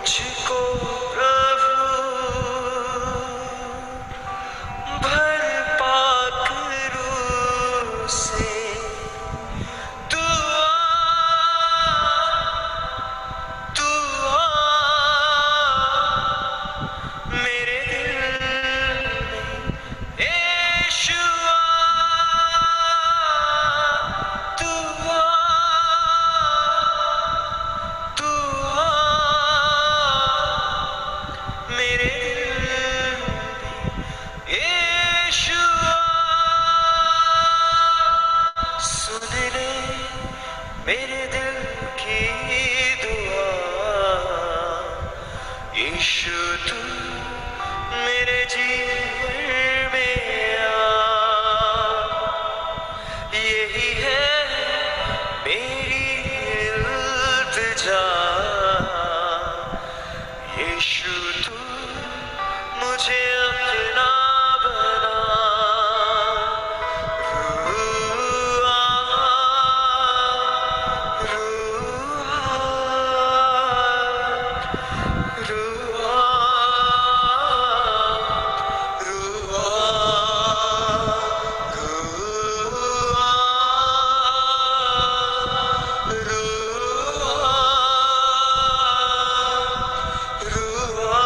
मुझको प्रभु भर पाक रूह से तू आ मेरे दिल में यीशुआ तू आ मेरे दिल में यीशुआ सुन ले मेरे दिल की दुआ यीशु तू मेरे जीवन में आ यही है मेरी इल्तिजा यीशु तू मुझे अपना बना रूह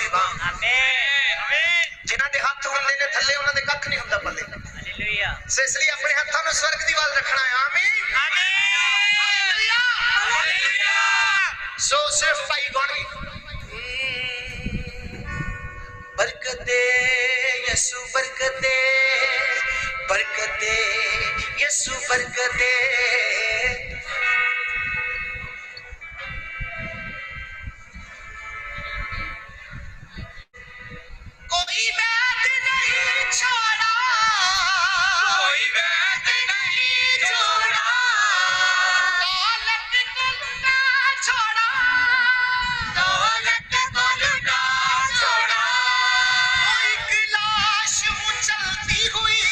ਦੀ ਬਾਹ। ਜਿਨ੍ਹਾਂ ਦੇ ਹੱਥ ਹੁੰਦੇ ਨੇ ਥੱਲੇ ਉਹਨਾਂ ਦੇ ਕੱਖ ਨਹੀਂ ਹੁੰਦਾ ਪੱਲੇ। ਹਾਲੇਲੂਇਆ। ਸੋ ਇਸ ਲਈ ਆਪਣੇ ਹੱਥਾਂ ਨੂੰ ਸਵਰਗ ਦੀ ਵੱਲ ਰੱਖਣਾ ਹੈ। ਆਮੀਨ ਹਾਲੇਲੂਇਆ ਹਾਲੇਲੂਇਆ। ਸੋ ਸਿਰਫ ਭਾਈ ਗਾਉਣਗੇ बरकते यसु बरकते बरकते यसु बरकते। कोई वैद नहीं छोड़ा कोई वैद नहीं छोड़ा दौलत को लुटा छोड़ा दौलत को लुटा छोड़ा। एक लाश उछलती हुई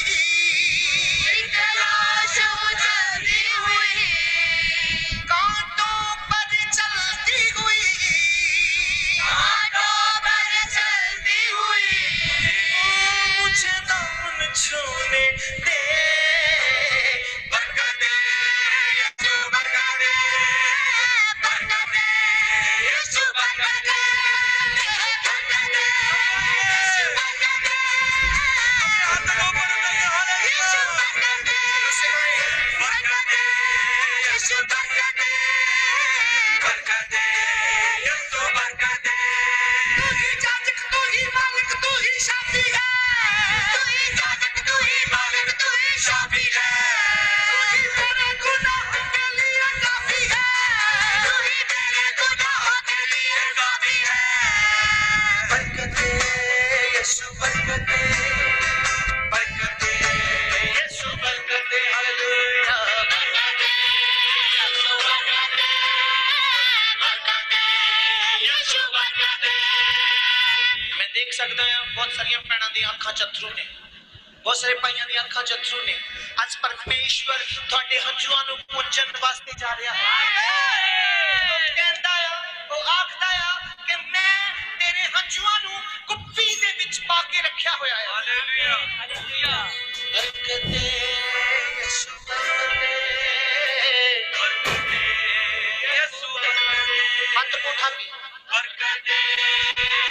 कांटों पर चलती हुई मुझे दामन छूने दे। बरकते यीशु बरकते बरकते यीशु बरकते बरकते यीशु बरकते यीशु बरकते बरकते यीशु बरकते बरकते यीशु बरकते। तू ही जाजक तू ही मालिक तू ही शाफी है तू ही जाजक तू ही मालिक तू ही शाफी है तू ही मेरे गुनाहों के लिए काफी है तू ही मेरे गुनाहों के लिए काफी है। बरकते यीशु बरकते बरकते यीशु बरकते हालेलुया बरकते यीशु बरकते बरकते यीशु बरकते। मैं देख सकता हूं बहुत सारियां भैणां दी अखां च अथरू ने बहुत सारे भाइयों दी अखां च अथरू ने। आज परमेश्वर तुहाडे हंझुआं नूं पुंजण वास्ते जा रहा है। ਉਹ ਕਹਿੰਦਾ ਆ ਉਹ ਆਖਦਾ ਆ ਕਿ ਮੈਂ ਤੇਰੇ ਹੰਝੂਆਂ ਨੂੰ ਕੁੱਪੀ ਦੇ ਵਿੱਚ ਪਾ ਕੇ ਰੱਖਿਆ ਹੋਇਆ ਹੈ। Hallelujah hallelujah. ਬਰਕਤੇ ਯਿਸੂ ਬਰਕਤੇ ਬਰਕਤੇ ਯਿਸੂ ਬਰਕਤੇ। ਹੱਥ ਉਠਾ ਕੇ बरकते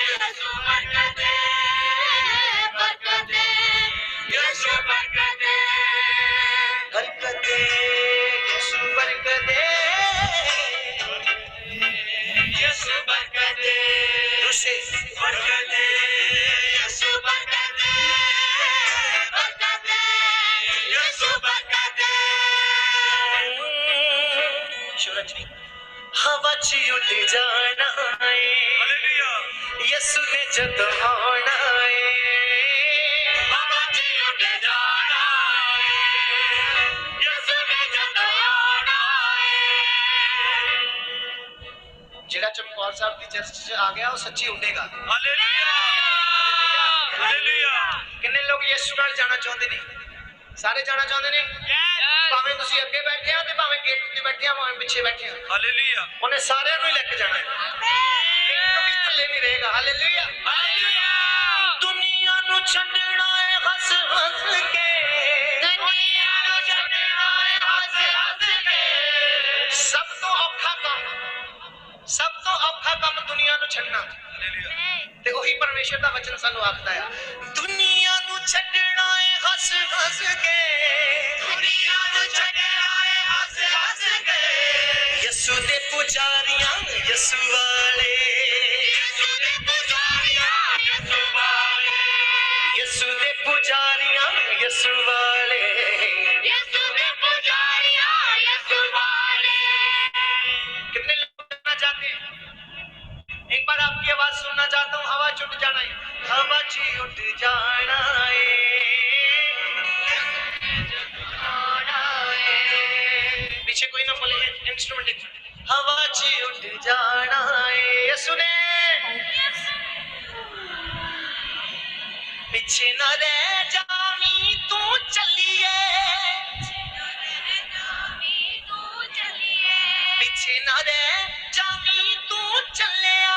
यीशु बरकते बरकते यीशु बरकते बरकते यीशु बरकते यीशु बरकते बरकते यीशु बरकते बरकते यीशु बरकते। शिवरात्रि हवा ची उठ जाना है यसु ने जद आना है। हवा ची उठ जाना है यसु ने जद आना है। जिहड़ा चमकौर साहब की चर्च च आ गया वो सच्ची उठेगा। Hallelujah hallelujah. कितने लोग यीशु नाल जाना चाहते ने? सारे जाना चाहते ने? भावें तुसी अगे बैठे हो ते भावें गेट उत्ते बैठे हो भावें पिछे बैठे हो। हालेलुया। उन्हें सारियां नूं ही लेके जाना है। एक भी थल्ले नहीं रहेगा। Hallelujah hallelujah. दुनिया नूं छड्डना है हंस हंस के दुनिया नूं छड्डना है हंस हंस के। सब तो औखा काम दुनिया नूं छड्डना। हालेलुया। ते ओही परमेश्वर दा वचन सानू आखदा है दुनिया नूं छड्डना है हंस हंस के दुनिया नूं छड्डना है हंस हंस के। यसु दे पुजारियां यसु वाले यसु दे पुजारियां यसु वाले यसु दे पुजारियां यसु वाले यसु दे पुजारियां यसु वाले। कितने लोग करना चाहते हैं? एक बार आपकी आवाज सुनना चाहता हूँ। हवा च उठ जाना है हवा च उठ जाना है पीछे कोई ना बोले इंस्ट्रूमेंट हवा च उठ जाना है। यसु ने पीछे न रह जामी तू चलिए पीछे न रह जामी तू चलिया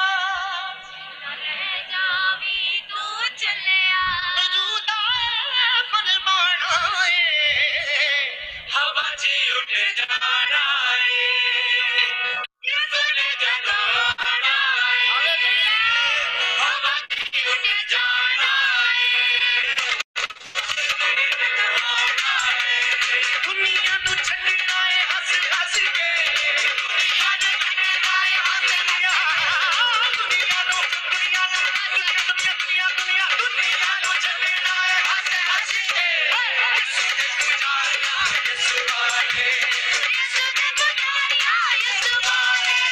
हवा जी उठ जाना है यसु ने जगाना है हवा दुनिया नु छड़ना है हंस हंस के दुनिया नु छड़ना है हंस दुनिया दुनिया नु दुनिया नु दुनिया दुनिया दुनिया दुनिया नु छड़ना है हंस हंस के यीशु ने पुजारिया यीशु वाले यीशु ने पुजारिया यीशु वाले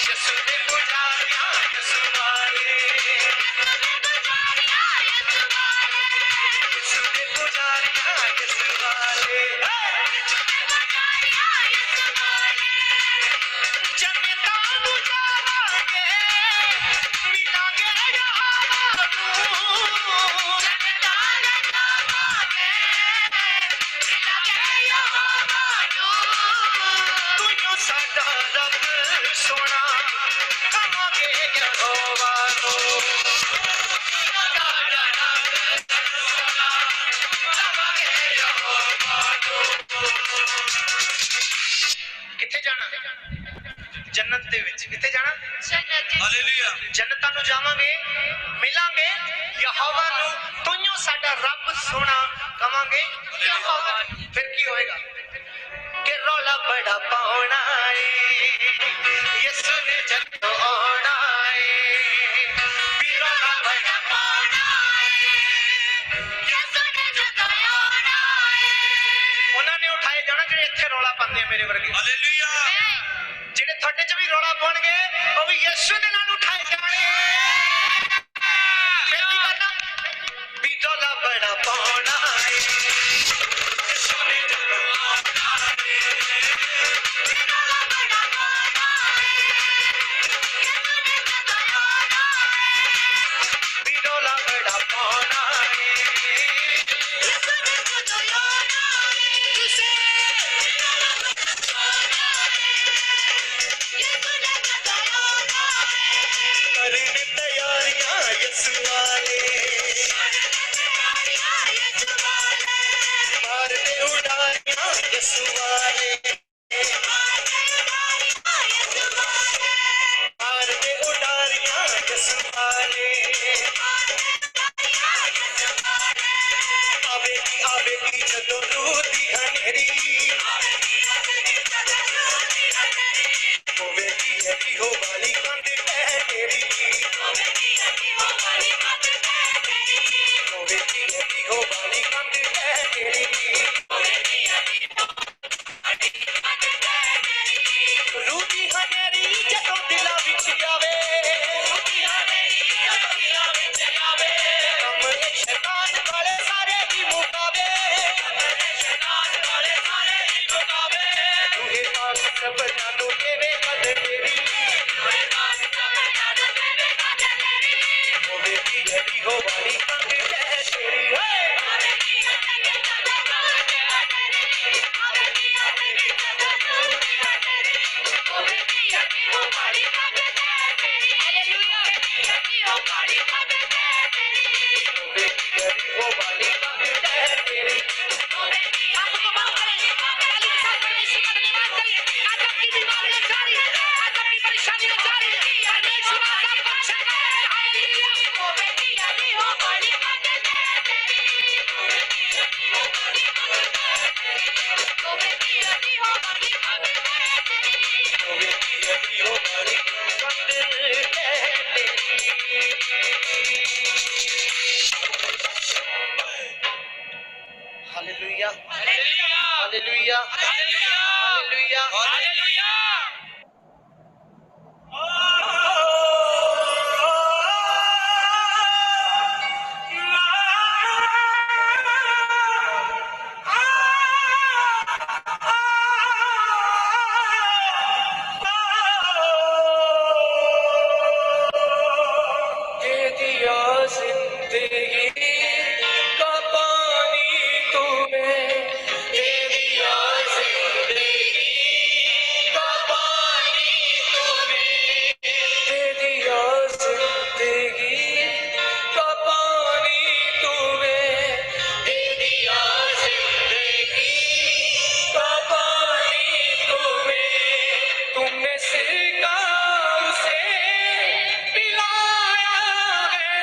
यीशु ने पुजारिया यीशु वाले यीशु ने पुजारिया यीशु वाले जनता नु जावांगे मिलांगे यहोवा जनता नु जावांगे मिलांगे यहोवा तू यो साडा रब सोना कहांगे यहोवा नु किथे जाना जन्नत दे विच किथे जाना हालेलुया जन्नतां नु जावांगे मिलांगे यहोवा नु तुइयों साडा रब सोना कहांगे यहोवा फिर की होएगा कि रौला बड़ा पाउना है यीशु ने जन्नत आना है भी रौला बड़ा पाउना है यीशु ने जन्नत आना है उन्होंने उठाए जाना जेडे इत्थे रौला पांदे मेरे वर्गे हालेलुया जेडे थोड़े च भी रौला पाउणगे ओ भी यीशु दे नाल उठाए जाने फिर की करना भी रौला बड़ा पाउना है यीशु ने जन्नत आना है भी रौला बड़ा पाउना है यीशु ने जन्नत आना है भी रौला बड़ा पाउना है यीशु ने जन्नत आना है तुसे करने तैयारियां यीशु वाले मार दे उड़ारियां यीशु वाले मार दे उड़ारियां यीशु वाले आवेगी जदों रूह दी हनेरी होवेगी अभी हो वाली कंध है तेरी होवेगी अभी हो वाली कंध है तेरी होवेगी अभी हो वाली कंध है तेरी होवेगी अभी हो वाली कंध है तेरी रूही हनेरी जदों दिलां विच आवे रूही हनेरी जदों दिलां विच आवे कमले शैतान वाले सारे ही मुकावे कमले शैतान वाले सारे ही मुकावे रूहे पाक सब जानो तेरे कद तेरी रूहे पाक सब जानो तेरे कद तेरी होवेगी अभी हो वाली कंध है तेरी होवेगी अभी कद कंध है तेरी होवेगी अभी कद कंध है तेरी होवेगी अभी हो वाली कंध है तेरी हालेलुया अभी हो वाली कंध है तेरी होवेगी अभी हो वाली कंध है तेरी होवेगी आपको माफ करें ताली के साथ परमेश्वर का धन्यवाद करिए आज आपकी बीमारियां जा रही है आज आपकी परेशानियां जा रही है परमेश्वर आपका अच्छा है हालेलुया होवेगी अभी हो वाली कंध है तेरी होवेगी अभी हो वाली कंध है तेरी होवेगी अभी हो वाली कंध है तेरी होवेगी अभी हो वाली कंध है तेरी हालेलुया हालेलुया हालेलुया हालेलुया दे दिया जिंदगी का पानी तुम्हें दे दिया जिंदगी का पानी तुम्हें दे दिया जिंदगी का पानी तुम्हें दे दिया जिंदगी का पानी तुम्हें तुमने सिरका उसे पिलाया है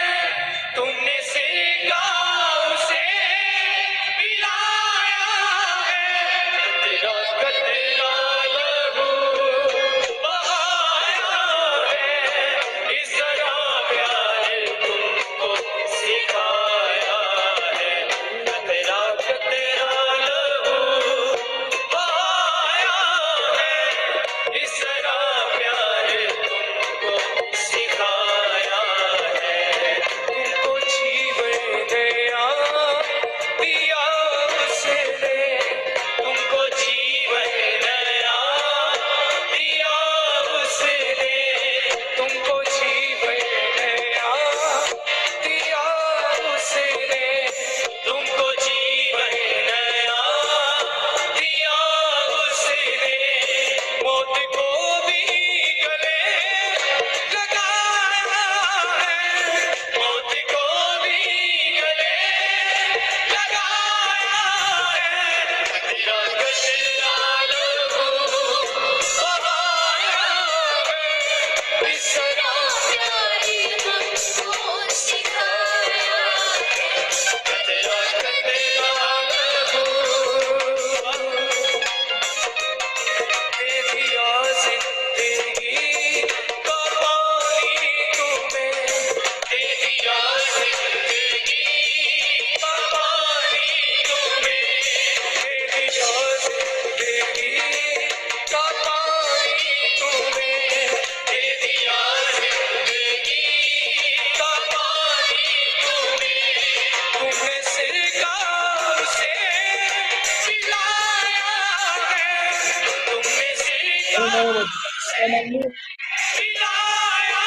पिलाया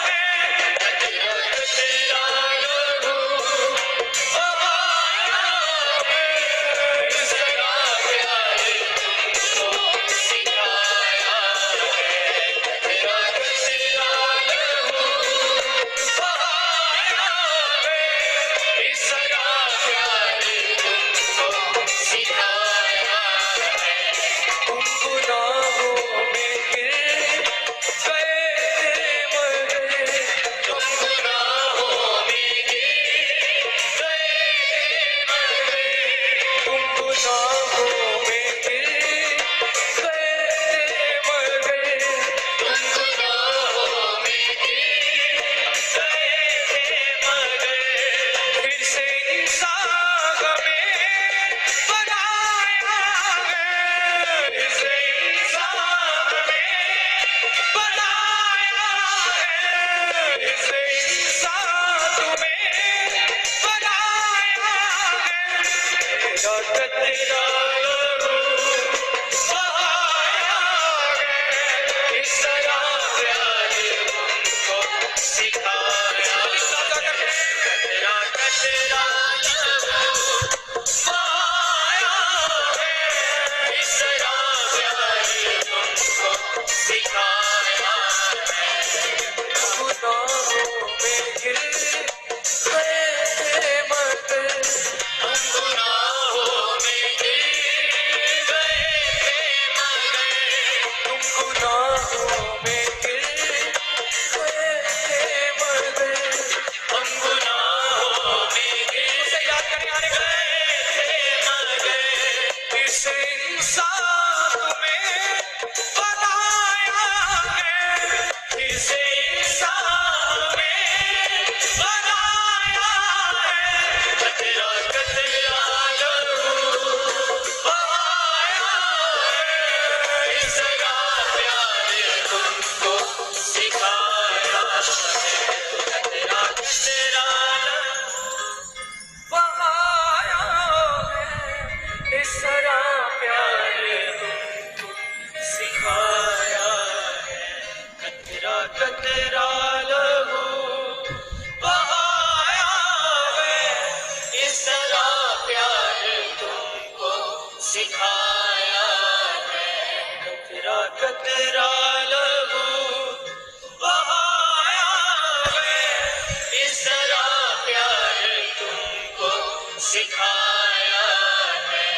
है तेरा लहू बहाया है इसका प्यार तुमको सिखाया है तेरा लहू बहाया है इसका प्यार तुमको सिखाया है तुम गुनाहों में गिर गए मगर तुम गुनाहों में गिर गए मगर तुम गुनाहों में गिर गए मगर तुम गुनाहों में गिर गए मगर फिर से इंसान में बनाया है फिर से इंसान में बनाया है फिर से इंसान में बनाया है तेरा लहू बहाया है इस तरह प्यार तुमको सिखाया तेरा लहू बहाया है इस तरह प्यार तुमको सिखाया गुनाहों में गिर गए मगर हम गुनाहों में गिर गए मगर तुम गुनाहों में गिर गए मगर हम गुनाहों में गिर उसे याद करने आने गए मगर इस इंसान में बनाया है इस इंसान में बनाया है तेरा लहू बहाया है इसका प्यार तुमको सिखाया है तेरा लहू बहाया है इस तरह प्यार तुमको सिखाया है तेरा लहू बहाया है इस तरह प्यार तुमको सिखाया है तेरा लहू बहाया है इस तरह प्यार तुमको सिखाया है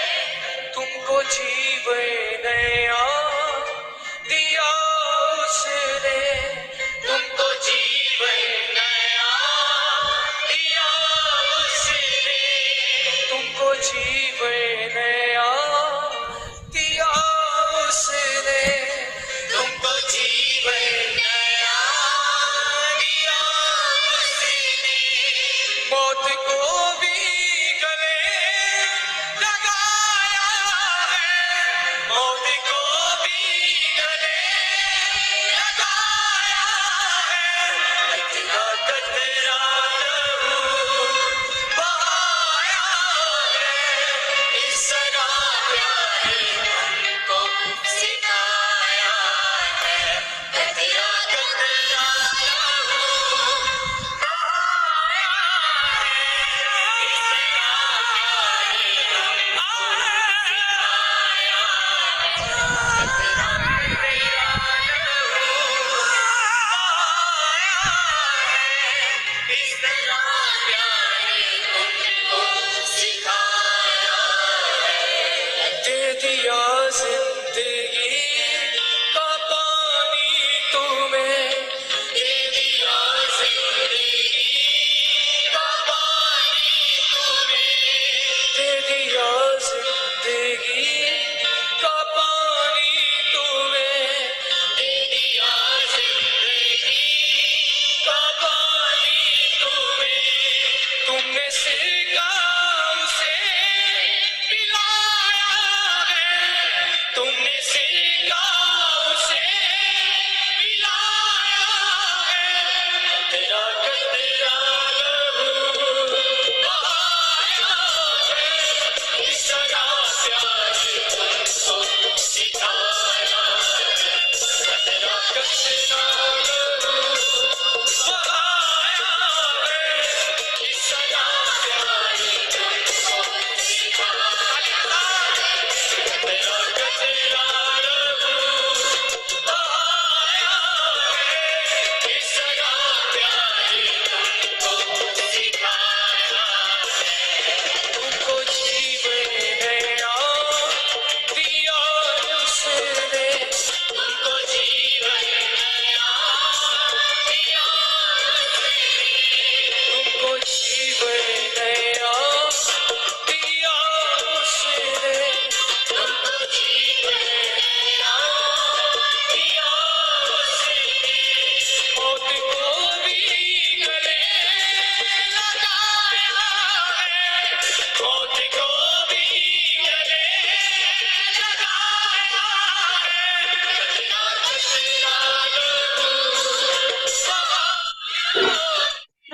तुमको जीवन नया दिया उसने तुमको जीवन नया दिया उसने तुमको जीवन नया दिया उसने तुमको जीवन नया दिया उसने मौत को भी गले लगाया है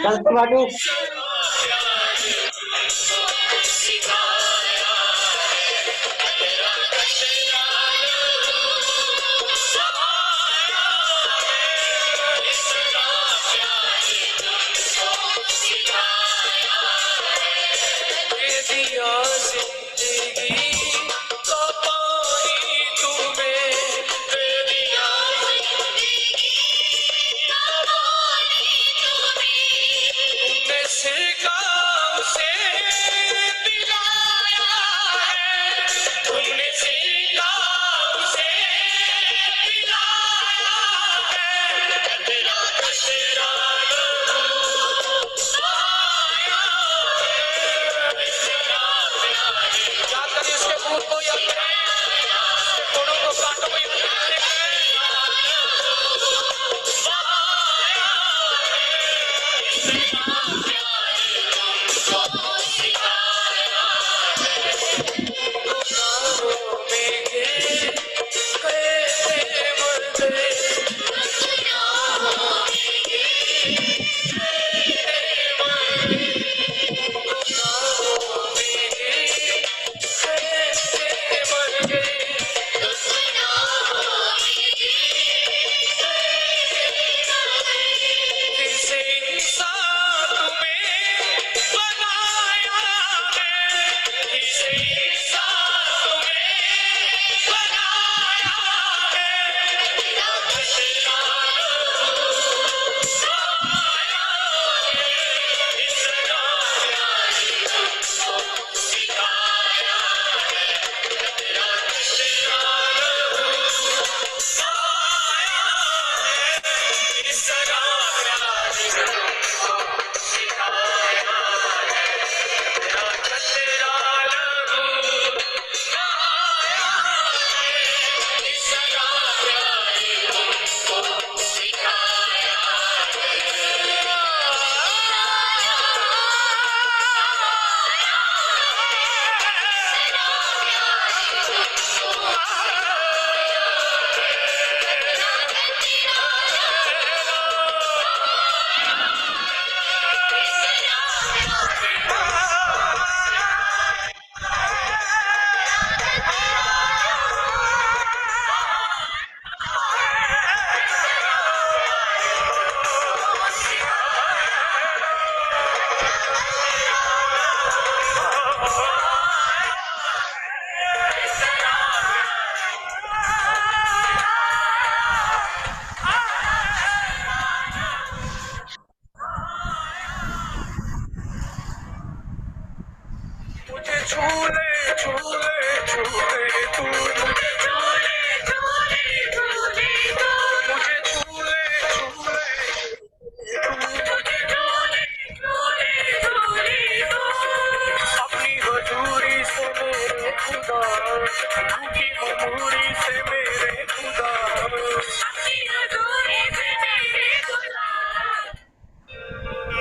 Sanskritu.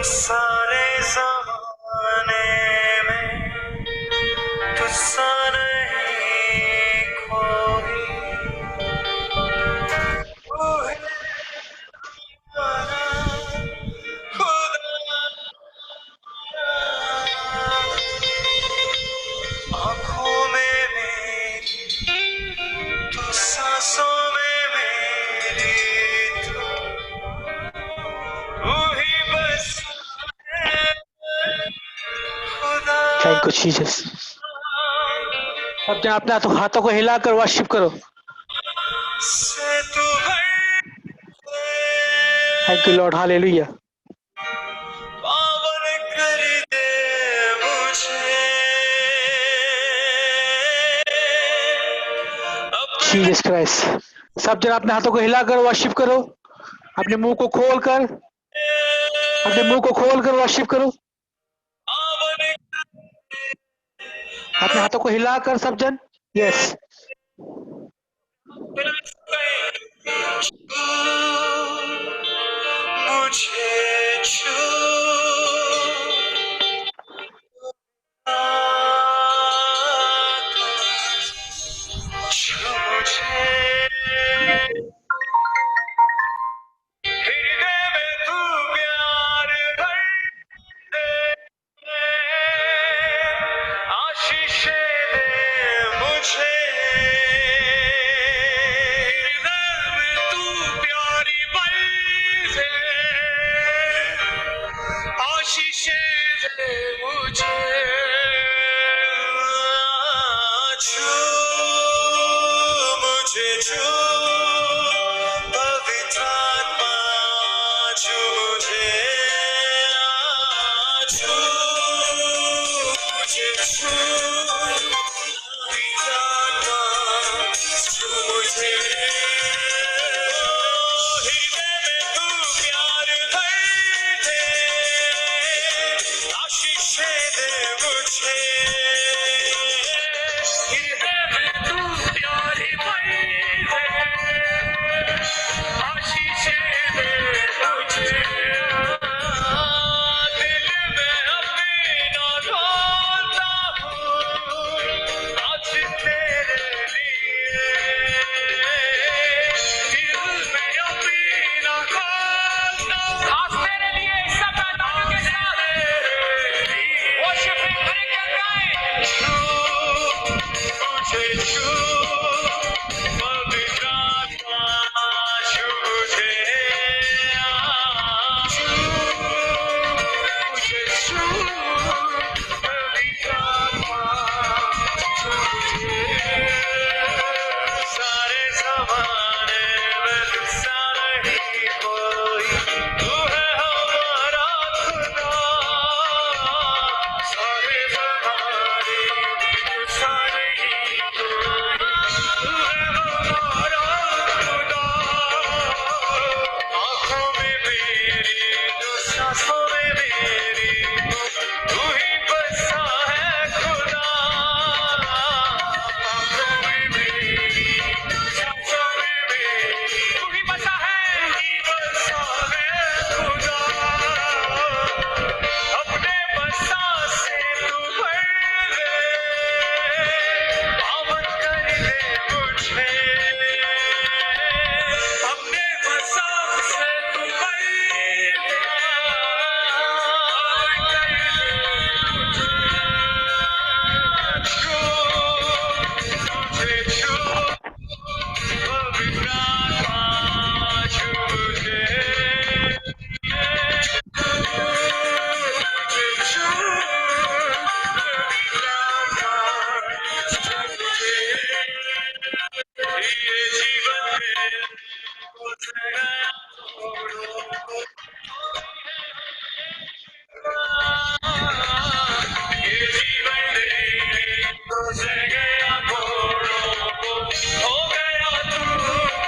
सारे ज़माने में तुझसा नहीं कोई, तू है हमारा खुदा। आँखों में मेरी, तू सांसों में मेरी, तू ही बस है खुदा। Thank you, Jesus. सब जन अपने हाथों को हिलाकर वर्शिप करो. से तू Thank you, Lord. Hallelujah. पावन कर दे मुझे अपने। Jesus Christ. सब जन अपने हाथों को हिलाकर वर्शिप करो. अपने मुंह को खोलकर वर्शिप करो. अपने हाथों को हिलाकर सब जन. Yes. मुझे छू छू मुझे हृदय में तू प्यार भर मुझे छू मुझे छू पवित्र आत्मा छू मुझे छू मुझे छू पवित्र आत्मा छू मुझे हृदय में तू प्यार भर दे आशीष दे मुझे हृदय में तू प्यार भर दे आशीष दे मुझे दिल में अपना ढोलता हूँ आज तेरे लिए दिल में अपना ढोलता आज तेरे लिए सब तारों के साथ वर्शिपिंग करके गाएं छू मुझे छू पवित्र आत्मा छू मुझे छू मुझे छू पवित्र आत्मा छू मुझे सारे ज़माने में तुझसा नहीं कोई तू है हमारा खुदा सारे ज़माने में तुझसा नहीं कोई तू है हमारा खुदा आँखों में मेरी तो सांसों में मेरी तू ही बसा है खुदा आँखों में मेरी सांसों में मेरी तू ही बसा है खुदा अपने बसा से तू भर दे पावन कर दे मुझे अपने बसा से तू भर दे पावन कर दे मुझे छू मुझे छू पवित्र आत्मा छू मुझे मुझे छू पवित्र आत्मा छू मुझे ये जीवन में कुछ नया छोड़ो ये जीवन में कुछ गया घोड़ों को हो गया तू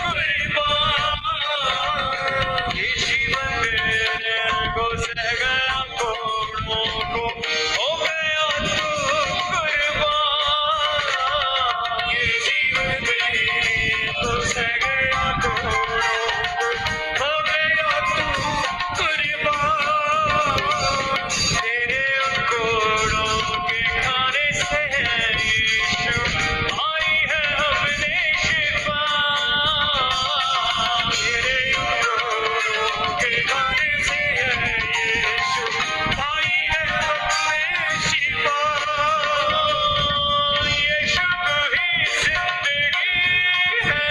कुर्बान ये जीवन में कुछ गया घोड़ों को हो गया तू कुर्बान ये जीवन में कुछ गया घोड़ों को हो गया तू कुर्बान तेरे अंकुरों के खाने से यीशु आई है हमने शिफा तेरे अंकुरों के खाने से यीशु आई है हमने शिफा यीशु ही जिंदगी है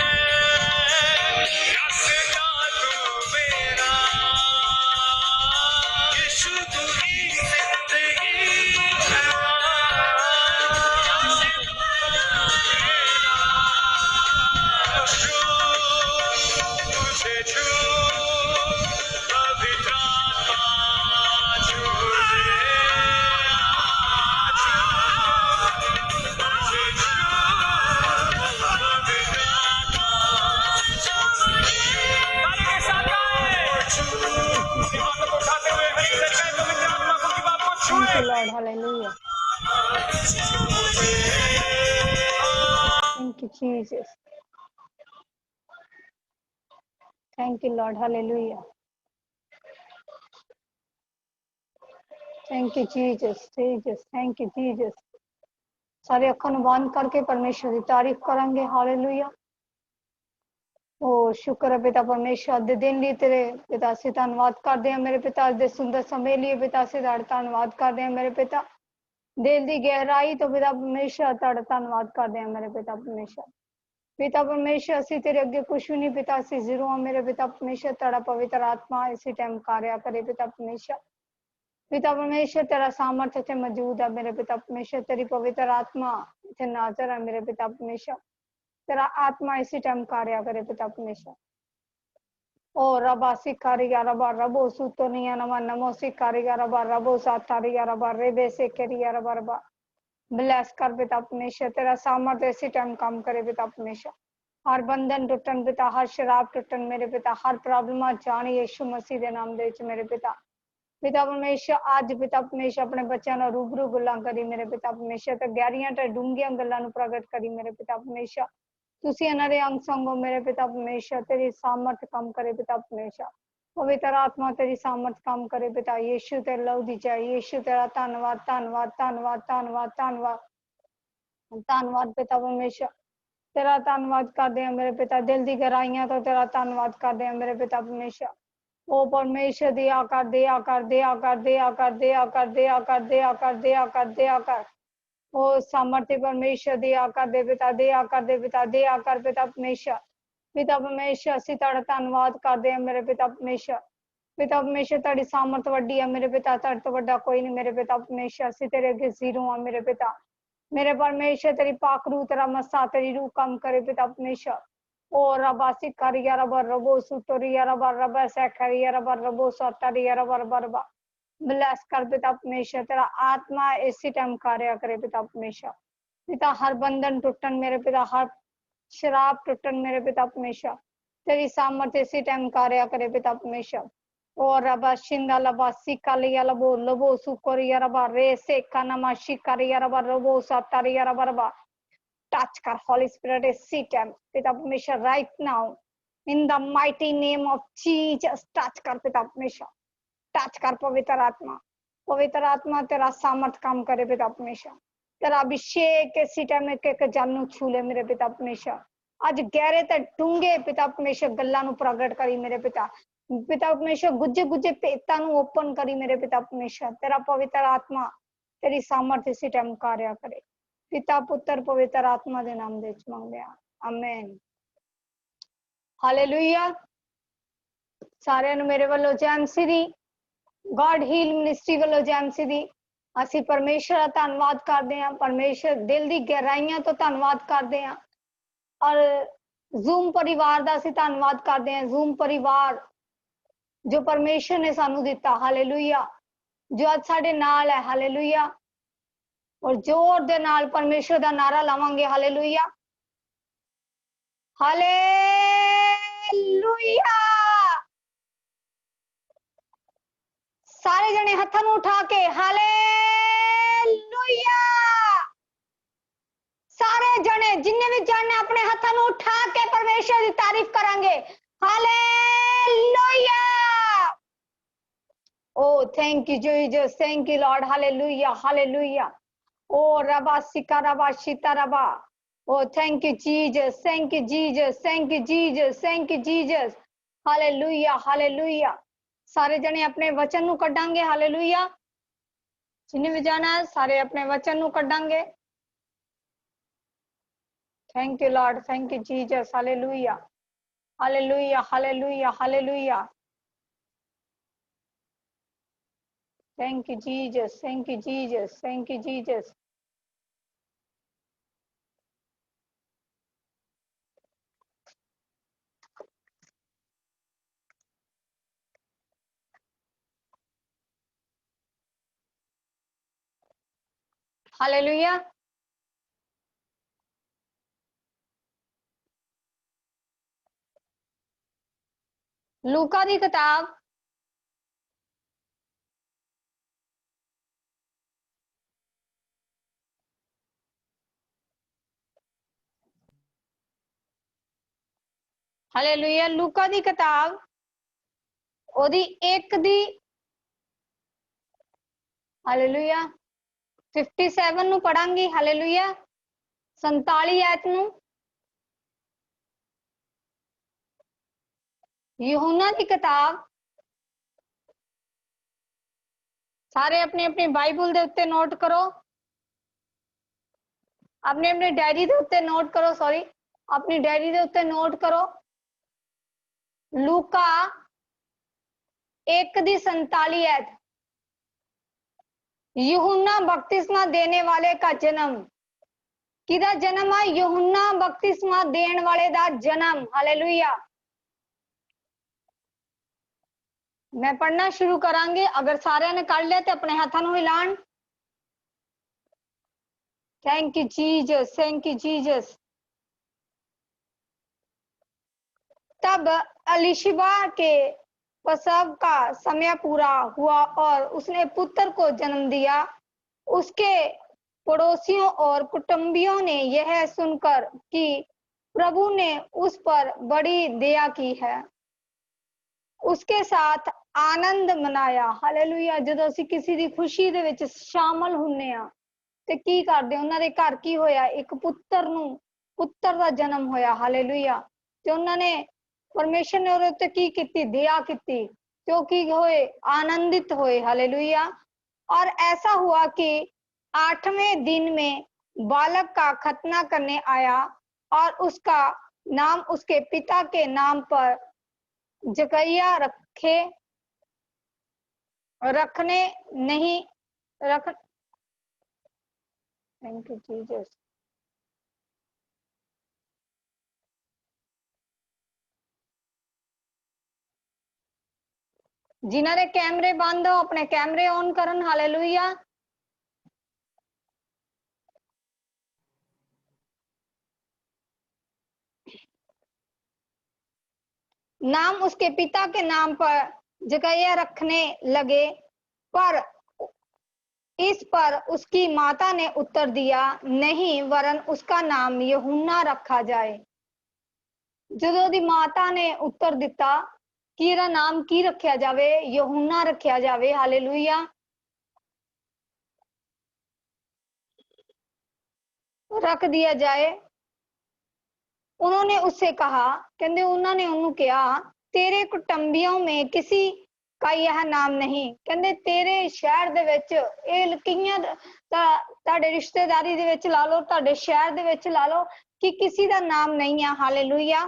रास्ता तू मेरा यीशु तू ही जिंदगी है छू मुझे छू पवित्र आत्मा छू मुझे मुझे छू पवित्र आत्मा छू मुझे ताली के साथ गाएं छू हाथों को उठाते हुए हरी से कहें पवित्र आत्मा को कि आपको Thank छुए you, Lord. Hallelujah. Thank you, Jesus. Thank you, Lord. Hallelujah. Thank you, Jesus. Jesus. Thank you, Jesus. सारे अखों ਨੂੰ ਬੰਦ ਕਰਕੇ ਪਰਮੇਸ਼ਰ ਦੀ ਤਾਰੀਫ ਕਰਾਂਗੇ ਹਾਲੇਲੂਇਆ ओ शुक्र है पिता परमेश्वर अज दे दिन लिए तेरे पिता से धन्यवाद करते हैं मेरे पिता अज दे सुंदर समय लिए पिता से धन्यवाद करते हैं मेरे पिता दिल की गहराई तो पिता परमेश्वर तुहाडा धन्यवाद करते हैं मेरे पिता परमेश्वर पिता परमेश्वर असी तेरे अगे कुछ भी नहीं पिता असी जीरो हाँ मेरे पिता परमेश्वर तुहाडा पवित्र आत्मा इसी टाइम कार्य करे पिता परमेश्वर पिता परमेश्वर तेरा सामर्थ्य इतने मौजूद है मेरे पिता परमेश्वर, तेरी पवित्र आत्मा इतने नाजर है मेरे पिता परमेश्वर, तेरा आत्मा इसी टाइम कार्य करे पिता परमेश्वर। ओ रबा सिकारिया रबा रबो सुतोनिया नमा नमो सिकारिया रबा रबो सातारिया रबा रेबे से केरिया रबा रबा। ब्लेस कर पिता परमेश्वर, तेरा सामर्थ्य इसी टाइम काम करे पिता परमेश्वर। हर बंधन टुटन पिता, हर शराब टुटन मेरे पिता, हर प्रॉब्लम जानी यीशु मसीह के नाम दे मेरे पिता। पिता परमेश्वर आज पिता परमेश्वर अपने बच्चों ने रूबरू गल्लां करी मेरे पिता परमेश्वर, ते गहरियां ते डूंघियां गल्लां नूं प्रगट करी मेरे पिता परमेश्वर। तुसी इन्हां दे अंग संग हो मेरे पिता परमेश्वर, तेरी सामर्थ काम करे पिता परमेश्वर। पवित्र आत्मा तेरी सामर्थ काम करे पिता, यीशु तेरे लहू दी जय, यीशु तेरा धन्नवाद धन्नवाद धन्नवाद धन्नवाद धन्नवाद धन्नवाद पिता परमेश्वर। तेरा धन्नवाद करते हैं मेरे पिता, दिल दी गहराइयां तो तेरा धन्नवाद करते हैं मेरे पिता परमेश्वर। ओ परमेश्वर दिया कर दिया कर दिया कर दिया कर दिया कर दिया कर दिया कर दिया कर दिया कर। ओ सामर्थ्य परमेश्वर दिया कर दे पिता, दिया कर दे पिता, दिया कर पिता परमेश्वर। पिता परमेश्वर ਅਸੀਂ ਤੁਹਾਡਾ ਧੰਨਵਾਦ ਕਰਦੇ ਹਾਂ ਮੇਰੇ ਪਿਤਾ परमेश्वर। पिता परमेश्वर तेरी सामर्थ वड्डी है मेरे पिता, तेरे तो वड्डा कोई नहीं मेरे पिता परमेश्वर। ਅਸੀਂ तेरे अगे जीरो हाँ मेरे पिता, मेरे परमेश्वर तेरी पाक रूह तेरा मसा तेरी रूह काम करे पिता परमेश्वर। ओ रबा सिकारिया रबा रबो सुतोरिया रबा रबा सैखरिया रबा रबो सतारिया रबा रबा रबा। ब्लेस कर पिता परमेश्वर, तेरा आत्मा इसी टाइम कार्य करे पिता परमेश्वर। पिता हर बंधन टूटन मेरे पिता, हर शराब टूटन मेरे पिता परमेश्वर, तेरी सामर्थ्य इसी टाइम कार्य करे पिता परमेश्वर। और रबा शिंदा लबा सिकालिया लबो लबो सुकोरिया रबा रे से कानमा शिकारिया रबा रबो सतारिया रबा रबा। टच कर होली स्पिरिट इसी टाइम पिता परमेश्वर, right now in the mighty name of Jesus. Touch कर पिता परमेश्वर, टच कर पवित्र आत्मा, पवित्र आत्मा तेरा सामर्थ काम करे पिता परमेश्वर। तेरा अभिषेक इसी टाइम एक जानू छू ले मेरे पिता परमेश्वर। आज गहरे ते डूंगे पिता परमेश्वर गल्लां नूं प्रगट करी मेरे पिता, पिता परमेश्वर गुज्जे गुज्जे भेतां नूं ओपन करी मेरे पिता परमेश्वर। तेरा पवित्र आत्मा तेरी सामर्थ इसी टाइम कार्य करे। पिता पुत्र पवित्र आत्मा दे नाम दे मंगदे आ, आमीन हालेलुया। सारिਆਂ ਨੂੰ ਮੇਰੇ ਵੱਲੋਂ ਜੈ ਮਸੀਹ ਦੀ, गॉड हील मिनिस्ट्री वालों जय मसीह दी। ਅਸੀਂ परमेश्वर ਦਾ ਧੰਨਵਾਦ ਕਰਦੇ ਹਾਂ, परमेश्वर दिल ਦੀ ਗਹਿਰਾਈਆਂ ਤੋਂ ਧੰਨਵਾਦ ਕਰਦੇ ਹਾਂ। ਔਰ ਜ਼ੂਮ ਪਰਿਵਾਰ ਦਾ ਅਸੀਂ ਧੰਨਵਾਦ ਕਰਦੇ ਹਾਂ, ਜ਼ੂਮ ਪਰਿਵਾਰ ਜੋ परमेश्वर ਨੇ ਸਾਨੂੰ ਦਿੱਤਾ, ਹਾਲੇਲੂਇਆ, ਜੋ ਅੱਜ ਸਾਡੇ ਨਾਲ ਹੈ, ਹਾਲੇਲੂਇਆ। ਔਰ ਜ਼ੋਰ ਦੇ ਨਾਲ परमेश्वर ਦਾ ਨਾਰਾ ਲਾਵਾਂਗੇ, ਹਾਲੇਲੂਇਆ ਹਾਲੇਲੂਇਆ। सारे जने हथों में उठा के हालेलुया। सारे जने जिन्ने भी जाने अपने हथों में उठा के परमेश्वर की तारीफ करेंगे, hallelujah. Oh thank you Jesus, thank you Lord, hallelujah hallelujah. ओ रबा सिका रबा शीता रबा। Oh thank you Jesus, thank you Jesus, thank you Jesus, thank you Jesus, hallelujah hallelujah. सारे जने अपने वचन नूं कड्डांगे, हालेलुया। जिन्हें भी जाना है सारे अपने वचन नूं कड्डांगे। Thank you Lord, thank you Jesus, hallelujah hallelujah hallelujah hallelujah. Thank you Jesus, thank you Jesus, thank you Jesus. Hallelujah. लूका दी किताब हालेलुया, लूका दी किताब ओदी एक दी हालेलुया 57 नूं पढ़ांगी, हालेलुया 47 आयत नूं। यूहन्ना की किताब सारे अपनी अपनी बाइबल दे उत्ते नोट करो, अपने अपने डायरी दे उत्ते नोट करो, सॉरी अपनी डायरी दे उत्ते नोट करो। लूका 1 दी 47 आयत, यूहन्ना बपतिस्मा देने वाले का जन्म, किदा जन्म है? यूहन्ना बपतिस्मा देने वाले दा जन्म। हालेलुया। मैं पढ़ना शुरू करांगे। अगर सारे ने कर लिया तो अपने हाथों ਨੂੰ ਹਿਲਾਣ। Thank you Jesus, thank you Jesus. तब अलीशिबा के प्रसव का समय पूरा हुआ और उसने पुत्र को जन्म दिया। उसके पड़ोसियों और कुटुंबियों ने यह सुनकर कि प्रभु ने उस पर बड़ी दया की है, उसके साथ आनंद मनाया। हालेलुया। ਜਦੋਂ ਅਸੀਂ ਕਿਸੇ ਦੀ ਖੁਸ਼ੀ ਦੇ ਵਿੱਚ ਸ਼ਾਮਲ ਹੁੰਨੇ ਆ ਤੇ ਕੀ ਕਰਦੇ? ਉਹਨਾਂ ਦੇ ਘਰ ਕੀ ਹੋਇਆ? ਇੱਕ ਪੁੱਤਰ ਦਾ ਜਨਮ ਹੋਇਆ। ਹਾਲੇਲੂਇਆ। ਤੇ ਉਹਨਾਂ ਨੇ परमेश्वर ने ਉਹਦੇ ਉੱਤੇ ਕੀ ਕੀਤੀ? दया ਕੀਤੀ ਤੇ ਉਹ ਕੀ ਹੋਏ? आनंदित होए। हालेलुया। और ऐसा हुआ कि 8वें दिन में बालक का खतना करने आया और उसका नाम उसके पिता के नाम पर जकरिया रखने नहीं रख। Thank you Jesus. जिन्होंने कैमरे बंद हो अपने कैमरे ऑन करन। हालेलुया। नाम उसके पिता के नाम पर जकरिया रखने लगे, पर इस पर उसकी माता ने उत्तर दिया, नहीं, वरन उसका नाम यूहन्ना रखा जाए। ਜਦੋਂ ਦੀ ਮਾਤਾ ਨੇ ਉੱਤਰ ਦਿੱਤਾ कि ਇਹਦਾ नाम की रखा जावे? यूहन्ना रखा जावे। हालेलुया। रख दिया जाए। उन्होंने उससे कहा, कहते उन्होंने उन्होंने कहा, तेरे कुटुंबियों में किसी का यह नाम नहीं। कहते तेरे शहर दे विच ਇਹ ਕਈਆਂ ਤੁਹਾਡੇ ਰਿਸ਼ਤੇਦਾਰੀ ਦੇ ਵਿੱਚ ਲਾ ਲਓ, ਤੁਹਾਡੇ ਸ਼ਹਿਰ ਦੇ ਵਿੱਚ ਲਾ ਲਓ कि किसी का नाम नहीं है। हालेलुया।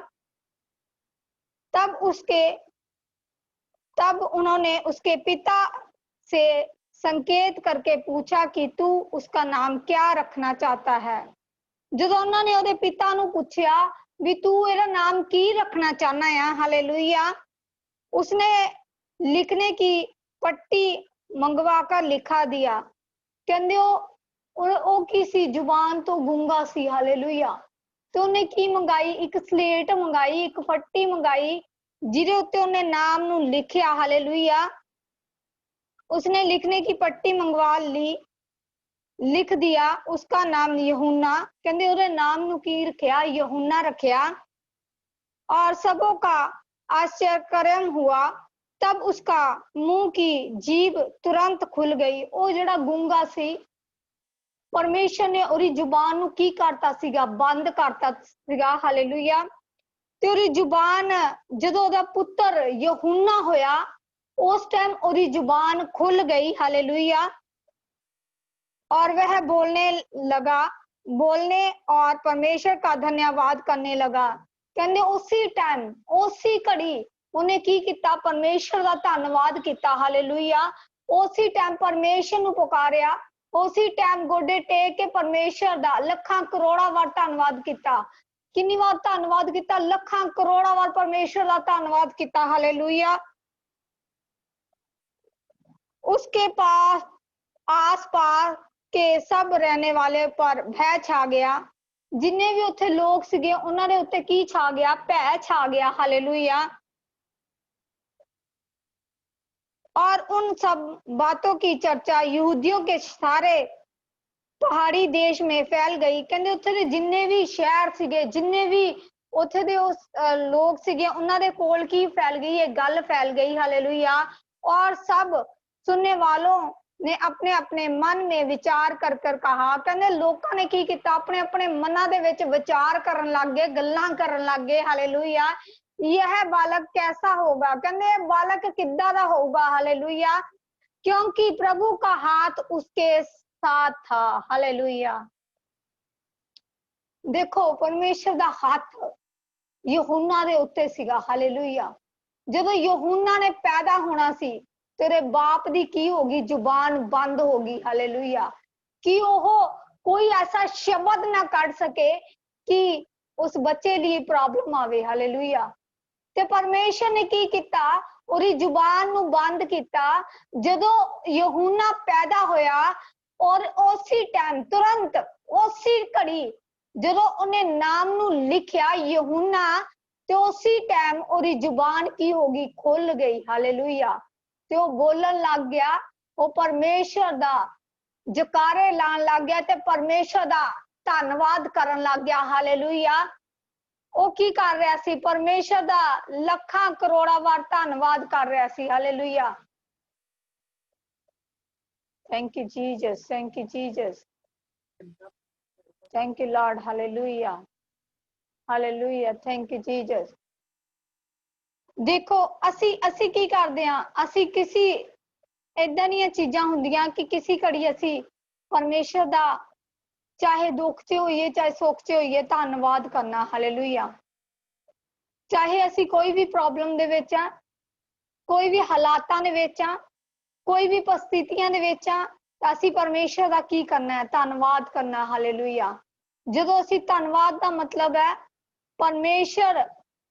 तब उन्होंने उसके पिता से संकेत करके पूछा कि तू उसका नाम क्या रखना चाहता है। ਜਦੋਂ ਉਹਨਾਂ ਨੇ ਉਹਦੇ ਪਿਤਾ ਨੂੰ ਪੁੱਛਿਆ ਵੀ ਤੂੰ ਇਹਦਾ ਨਾਮ ਕੀ ਰੱਖਣਾ ਚਾਹਨਾ ਹੈ। हालेलुया। उसने लिखने की पट्टी मंगवा कर लिखा दिया। कहंदे ਉਹ ਕੀ ਸੀ? ਜ਼ੁਬਾਨ ਤੋਂ ਗੂੰਗਾ ਸੀ। हालेलुया। ਤੇ ਉਹਨੇ ਕੀ ਮੰਗਾਈ? ਇੱਕ ਸਲੇਟ ਮੰਗਾਈ, ਇੱਕ ਫੱਟੀ ਮੰਗਾਈ ਜਿਹਦੇ ਉੱਤੇ ਉਹਨੇ ਨਾਮ ਨੂੰ ਲਿਖਿਆ। हालेलुया। उसने लिखने की पट्टी मंगवा ली, लिख दिया उसका नाम यूहन्ना। कहंदे ਉਹਦੇ नाम ਨੂੰ ਕੀ ਰੱਖਿਆ? यूहन्ना रखिया। और सबों का आश्चर्य हुआ। तब उसका मुंह की जीभ तुरंत खुल गई। ਉਹ ਜਿਹੜਾ ਗੂੰਗਾ ਸੀ, परमेश्वर ने ਉਹਦੀ ਜ਼ੁਬਾਨ ਨੂੰ ਕੀ ਕਰਤਾ ਸੀਗਾ? ਬੰਦ ਕਰਤਾ ਸੀਗਾ। हालेलुया। ਤੇ ਉਹਦੀ ਜ਼ੁਬਾਨ ਜਦੋਂ ਉਹਦਾ ਪੁੱਤਰ यूहन्ना होया उस टाइम ਉਹਦੀ ਜ਼ੁਬਾਨ खुल गई। हालेलुया। और वह बोलने और परमेश्वर का धन्यवाद करने लगा। कहंदे उसी टाइम उसी घड़ी उन्हें की किया? परमेश्वर का धन्यवाद किया। हालेलुया। उसी टाइम परमेश्वर ਨੂੰ पुकारिया, उसी टाइम गोडे टेक के परमेश्वर का ਲੱਖਾਂ ਕਰੋੜਾਂ ਵਾਰ धन्यवाद किया। कितनी बार धन्यवाद किया? ਲੱਖਾਂ ਕਰੋੜਾਂ ਵਾਰ परमेश्वर का धन्यवाद किया। हालेलुया। उसके पास आस पास के सब रहने वाले पर भय छा गया। जिन्ने भी उत्थे लोग सीगे उन्हां दे उत्ते की छा गया? भय छा गया। हालेलुया। और उन सब बातों की चर्चा यहूदियों के सारे पहाड़ी देश में फैल गई। कहंदे उत्थे दे जिन्ने भी शहर सीगे, जिन्ने भी उत्थे दे लोग सीगे, उन्हां दे कोल की फैल गई? ये गल फैल गई। हालेलुया। और सब सुनने वालों ने अपने अपने मन में विचार कर कर कहा। कहंदे लोकां ने की किया? अपने अपने मनां दे विच विचार करन लग गए, गल्लां करन लग गए। हालेलुया। यह बालक कैसा होगा? कहंदे बालक किद्दां दा होगा? हालेलुया। क्योंकि प्रभु का हाथ उसके साथ था। हालेलुया। देखो परमेश्वर दा हाथ यूहन्ना दे उत्ते सीगा। हालेलुया। जदों यूहन्ना ने पैदा होना सी तेरे बाप दी की होगी जुबान बंद होगी। हालेलुया। कि ओह कोई ऐसा शब्द ना कढ़ सके कि उस बच्चे लिए प्रॉब्लम आवे। हालेलुया। ते परमेश्वर ने की किता, ओरी जुबान नु बंद किता। जदों यूहन्ना पैदा होया और उसी टाइम तुरंत उसी घड़ी जदों उन्हें नाम नु लिखिया यूहन्ना, ते उसी टाइम ओरी जुबान की होगी खुल गई। हालेलुया। ते वो बोलन लग गया, वो परमेश्वर दा जकारे लान लग गया ते परमेश्वर दा धन्नवाद करन लग गया। हालेलुया। ਉਹ ਕੀ ਕਰ ਰਿਹਾ ਸੀ? ਪਰਮੇਸ਼ਰ ਦਾ ਲੱਖਾਂ ਕਰੋੜਾਂ ਵਾਰ ਧੰਨਵਾਦ ਕਰ ਰਿਹਾ ਸੀ। Hallelujah. Thank you Jesus, thank you Jesus, thank you Lord. Hallelujah, hallelujah, thank you Jesus. ਦੇਖੋ ਅਸੀਂ ਕੀ ਕਰਦੇ ਆ, ਅਸੀਂ ਕਿਸੇ ਇਦਾਂ ਦੀਆਂ ਚੀਜ਼ਾਂ ਹੁੰਦੀਆਂ ਕਿ ਕਿਸੇ ਘੜੀ ਅਸੀਂ ਪਰਮੇਸ਼ਰ ਦਾ ਚਾਹੇ ਦੁੱਖ 'ਚ ਹੋਈਏ ਚਾਹੇ ਸੁੱਖ 'ਚ ਹੋਈਏ ਧੰਨਵਾਦ ਕਰਨਾ। ਹਾਲੇਲੂਇਆ। ਚਾਹੇ ਅਸੀਂ ਕੋਈ ਵੀ ਪ੍ਰੋਬਲਮ ਦੇ ਵਿੱਚ ਆ, ਕੋਈ ਵੀ ਹਾਲਾਤਾਂ ਦੇ ਵਿੱਚ ਆ, ਕੋਈ ਵੀ ਪਰਿਸਥਿਤੀਆਂ ਦੇ ਵਿੱਚ ਆ, ਤਾਂ ਅਸੀਂ ਪਰਮੇਸ਼ਰ ਦਾ ਕੀ ਕਰਨਾ ਹੈ? ਧੰਨਵਾਦ ਕਰਨਾ। ਹਾਲੇਲੂਇਆ। ਜਦੋਂ ਅਸੀਂ ਧੰਨਵਾਦ ਦਾ ਮਤਲਬ ਹੈ ਪਰਮੇਸ਼ਰ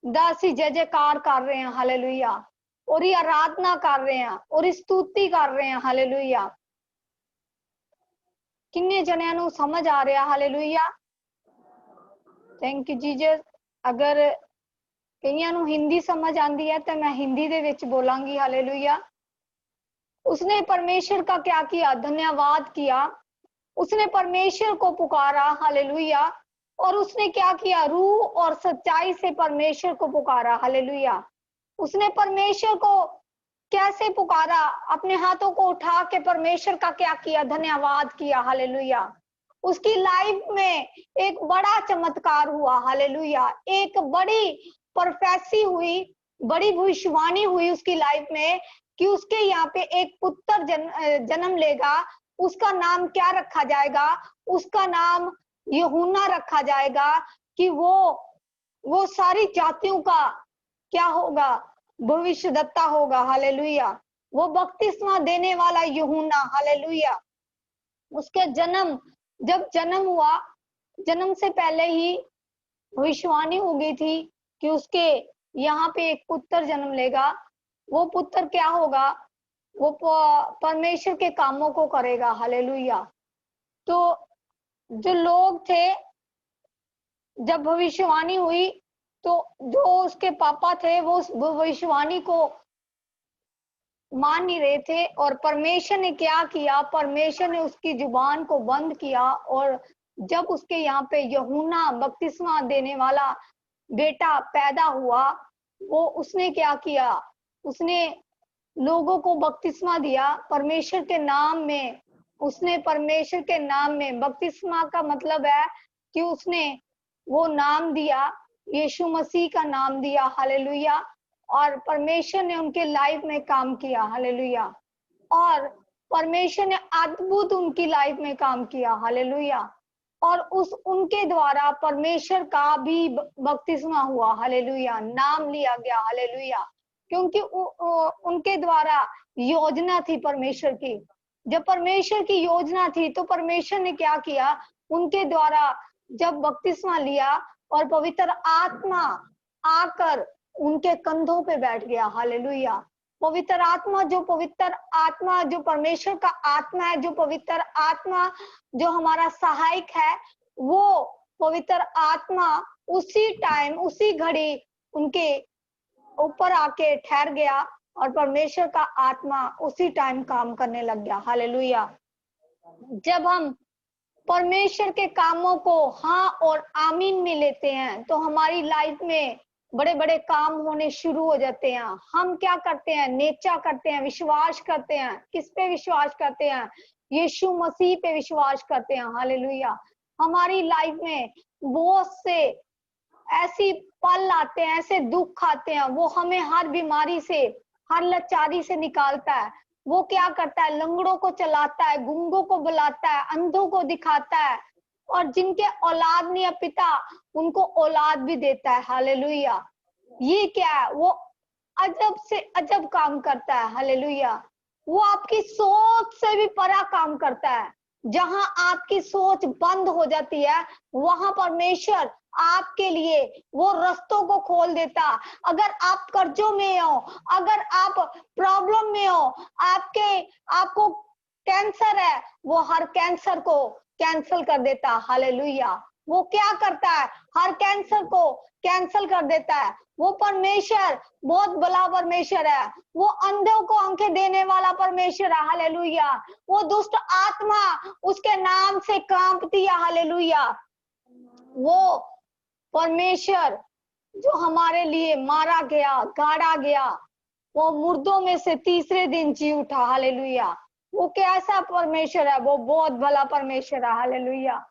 ਦਾ ਅਸੀਂ ਜੈ ਜੈਕਾਰ ਕਰ ਰਹੇ ਹਾਂ। ਹਾਲੇਲੂਇਆ। ਉਹਦੀ ਆਰਾਧਨਾ ਕਰ ਰਹੇ ਹਾਂ, ਉਹਦੀ ਸਤੁਤੀ ਕਰ ਰਹੇ ਹਾਂ। ਹਾਲੇਲੂਇਆ। किन्ने जनिया नू समझ आ रहा? हालेलुया। Thank you Jesus. अगर कईयां नू हिंदी समझ आती है तो मैं हिंदी दे विच बोलांगी। हालेलुया। उसने परमेश्वर का क्या किया? धन्यवाद किया। उसने परमेश्वर को पुकारा। हालेलुया। और उसने क्या किया? रूह और सच्चाई से परमेश्वर को पुकारा। हालेलुया। उसने परमेश्वर को कैसे पुकारा? अपने हाथों को उठा के परमेश्वर का क्या किया? धन्यवाद किया। हालेलुया। उसकी लाइफ में एक बड़ा चमत्कार हुआ। हालेलुया। एक बड़ी प्रोफेसी हुई, बड़ी भविष्यवाणी हुई उसकी लाइफ में कि उसके यहाँ पे एक पुत्र जन्म लेगा। उसका नाम क्या रखा जाएगा? उसका नाम यूहन्ना रखा जाएगा। कि वो सारी जातियों का क्या होगा? भविष्यद्वक्ता होगा। हालेलुया। वो बपतिस्मा देने वाला यूहन्ना। हालेलुया। उसके जब जन्म हुआ, जन्म से पहले ही भविष्यवाणी हो गई थी कि उसके यहाँ पे एक पुत्र जन्म लेगा। वो पुत्र क्या होगा? वो परमेश्वर के कामों को करेगा। हालेलुया। तो जो लोग थे, जब भविष्यवाणी हुई तो जो उसके पापा थे वो उस भविष्यवाणी को मान नहीं रहे थे। और परमेश्वर ने क्या किया? परमेश्वर ने उसकी जुबान को बंद किया। और जब उसके यहाँ पे यूहन्ना बपतिस्मा देने वाला बेटा पैदा हुआ, वो उसने क्या किया? उसने लोगों को बपतिस्मा दिया परमेश्वर के नाम में। उसने परमेश्वर के नाम में, बपतिस्मा का मतलब है कि उसने वो नाम दिया, यीशु मसीह का नाम दिया। हालेलुया। और परमेश्वर ने उनके लाइफ में काम किया। हालेलुया। और परमेश्वर ने अद्भुत उनकी लाइफ में काम किया। हालेलुया। और उनके द्वारा परमेश्वर का भी बपतिस्मा हुआ। हालेलुया। नाम लिया गया। हालेलुया। क्योंकि उनके द्वारा योजना थी परमेश्वर की। जब परमेश्वर की योजना थी तो परमेश्वर ने क्या किया? उनके द्वारा जब बपतिस्मा लिया और पवित्र आत्मा आकर उनके कंधों पे बैठ गया। हालेलुया। पवित्र आत्मा जो परमेश्वर का आत्मा है, जो पवित्र आत्मा जो हमारा सहायक है, वो पवित्र आत्मा उसी टाइम उसी घड़ी उनके ऊपर आके ठहर गया और परमेश्वर का आत्मा उसी टाइम काम करने लग गया। हालेलुया। जब हम परमेश्वर के कामों को हाँ और आमीन में लेते हैं तो हमारी लाइफ में बड़े बड़े काम होने शुरू हो जाते हैं। हम क्या करते हैं? नेचा करते हैं, विश्वास करते हैं। किस पे विश्वास करते हैं? यीशु मसीह पे विश्वास करते हैं। हालेलुया। हमारी लाइफ में बहुत से ऐसी पल आते हैं, ऐसे दुख आते हैं, वो हमें हर बीमारी से, हर लाचारी से निकालता है। वो क्या करता है? लंगड़ों को चलाता है, गूंगों को बुलाता है, अंधों को दिखाता है, और जिनके औलाद नहीं है पिता उनको औलाद भी देता है। हालेलुया। ये क्या है? वो अजब से अजब काम करता है। हालेलुया। वो आपकी सोच से भी परा काम करता है। जहां आपकी सोच बंद हो जाती है, वहां परमेश्वर आपके लिए वो रास्तों को खोल देता। अगर आप कर्जों में हो, अगर आप प्रॉब्लम में हो, आपको कैंसर है, वो हर कैंसर को कैंसल कर देता। हालेलुया। वो क्या करता है? हर कैंसर को कैंसल कर देता है। वो परमेश्वर बहुत बड़ा परमेश्वर है। वो अंधों को आंखें देने वाला परमेश्वर है। हालेलुया। वो दुष्ट आत्मा उसके नाम से कांपती है। हालेलुया। वो परमेश्वर जो हमारे लिए मारा गया, गाड़ा गया, वो मुर्दों में से तीसरे दिन जी उठा। हालेलुया। वो कैसा परमेश्वर है? वो बहुत भला परमेश्वर है। हालेलुया।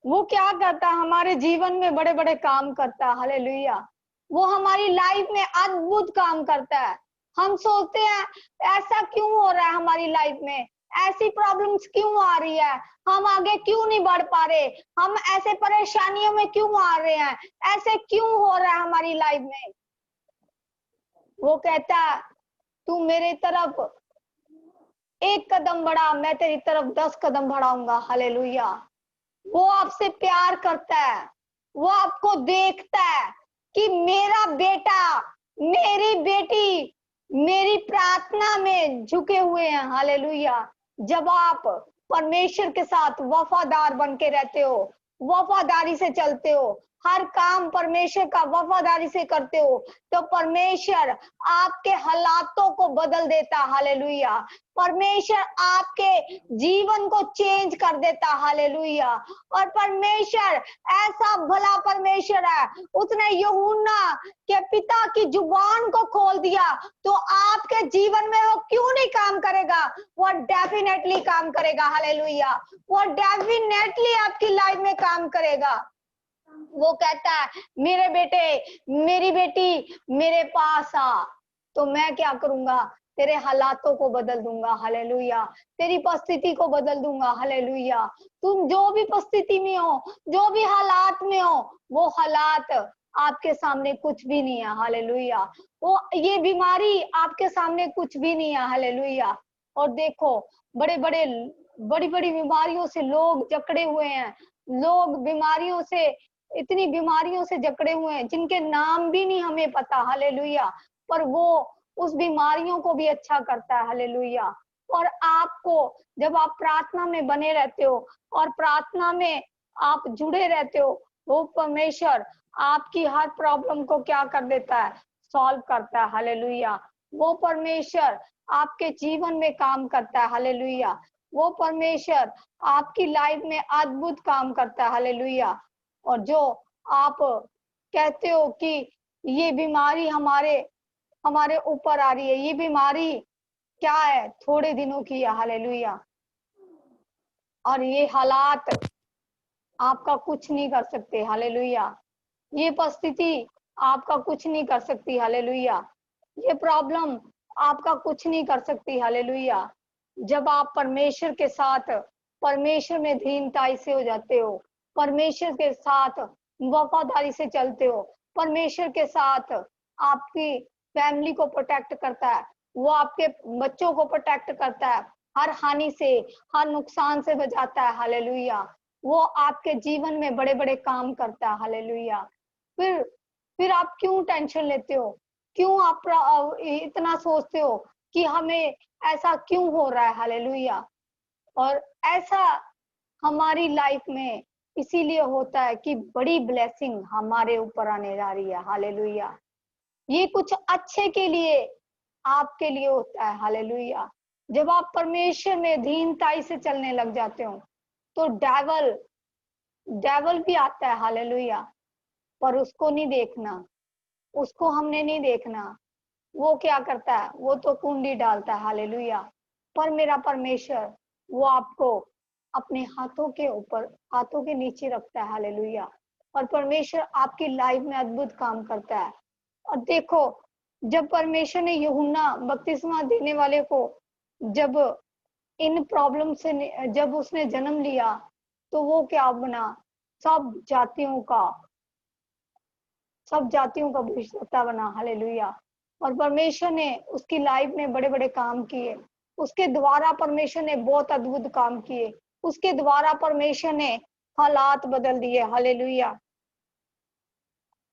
वो क्या करता है? हमारे जीवन में बड़े बड़े काम करता है। हालेलुया। वो हमारी लाइफ में अद्भुत काम करता है। हम सोचते हैं ऐसा क्यों हो रहा है हमारी लाइफ में, ऐसी प्रॉब्लम्स क्यों आ रही है, हम आगे क्यों नहीं बढ़ पा रहे, हम ऐसे परेशानियों में क्यों आ रहे हैं, ऐसे क्यों हो रहा है हमारी लाइफ में। वो कहता है तू मेरे तरफ एक कदम बढ़ा, मैं तेरी तरफ 10 कदम बढ़ाऊंगा। हालेलुया। वो आपसे प्यार करता है। वो आपको देखता है कि मेरा बेटा, मेरी बेटी मेरी प्रार्थना में झुके हुए हैं। हालेलुया। जब आप परमेश्वर के साथ वफादार बन के रहते हो, वफादारी से चलते हो, हर काम परमेश्वर का वफादारी से करते हो, तो परमेश्वर आपके हालातों को बदल देता। हालेलुया। परमेश्वर आपके जीवन को चेंज कर देता। हालेलुया। और परमेश्वर ऐसा भला परमेश्वर है, उसने यूहन्ना के पिता की जुबान को खोल दिया, तो आपके जीवन में वो क्यों नहीं काम करेगा? वो डेफिनेटली काम करेगा। हालेलुया। वो डेफिनेटली आपकी लाइफ में काम करेगा। वो कहता है मेरे बेटे, मेरी बेटी मेरे पास आ, तो मैं क्या करूंगा? तेरे हालातों को बदल दूंगा। हालेलुया। तेरी परिस्थिति को बदल दूंगा। हालेलुया। तुम जो भी परिस्थिति में हो, जो भी हालात में हो, वो हालात आपके सामने कुछ भी नहीं है। हालेलुया। वो ये बीमारी आपके सामने कुछ भी नहीं है। हालेलुया। और देखो, बड़ी बड़ी बीमारियों से लोग जकड़े हुए हैं। लोग बीमारियों से, इतनी बीमारियों से जकड़े हुए हैं जिनके नाम भी नहीं हमें पता। हालेलुया। पर वो उस बीमारियों को भी अच्छा करता है। हालेलुया। और आपको, जब आप प्रार्थना में बने रहते हो और प्रार्थना में आप जुड़े रहते हो, वो परमेश्वर आपकी हर प्रॉब्लम को क्या कर देता है? सॉल्व करता है। हालेलुया। वो परमेश्वर आपके जीवन में काम करता है। हालेलुया। वो परमेश्वर आपकी लाइफ में अद्भुत काम करता है। हालेलुया। और जो आप कहते हो कि ये बीमारी हमारे हमारे ऊपर आ रही है, ये बीमारी क्या है? थोड़े दिनों की है। हालेलुया। और ये हालात आपका कुछ नहीं कर सकते। हालेलुया। ये परिस्थिति आपका कुछ नहीं कर सकती। हालेलुया। ये प्रॉब्लम आपका कुछ नहीं कर सकती। हालेलुया। जब आप परमेश्वर के साथ, परमेश्वर में दीनताई से हो जाते हो, परमेश्वर के साथ वफादारी से चलते हो, परमेश्वर के साथ आपकी फैमिली को प्रोटेक्ट करता है, वो आपके बच्चों को प्रोटेक्ट करता है, हर हानि से, हर नुकसान से बचाता है। हालेलुया। वो आपके जीवन में बड़े बड़े काम करता है। हालेलुया। फिर आप क्यों टेंशन लेते हो? क्यों आप इतना सोचते हो कि हमें ऐसा क्यों हो रहा है? हालेलुया। और ऐसा हमारी लाइफ में इसीलिए होता है कि बड़ी ब्लेसिंग हमारे ऊपर आने जा रही है। हालेलुया। ये कुछ अच्छे के लिए, आपके लिए होता है। हालेलुया। जब आप परमेश्वर में दीनताई से चलने लग जाते हो, तो डेवल भी आता है। हालेलुया। पर उसको नहीं देखना, उसको हमने नहीं देखना। वो क्या करता है? वो तो कुंडी डालता है। हालेलुया। पर मेरा परमेश्वर, वो आपको अपने हाथों के ऊपर, हाथों के नीचे रखता है। हालेलुया। और परमेश्वर आपकी लाइफ में अद्भुत काम करता है। और देखो, जब परमेश्वर ने यूहन्ना बपतिस्मा देने वाले को, जब इन प्रॉब्लम से, जब उसने जन्म लिया, तो वो क्या बना? सब जातियों का भविष्यवक्ता बना। हालेलुया। और परमेश्वर ने उसकी लाइफ में बड़े बड़े काम किए। उसके द्वारा परमेश्वर ने बहुत अद्भुत काम किए, उसके द्वारा परमेश्वर ने हालात बदल दिए। हालेलुया।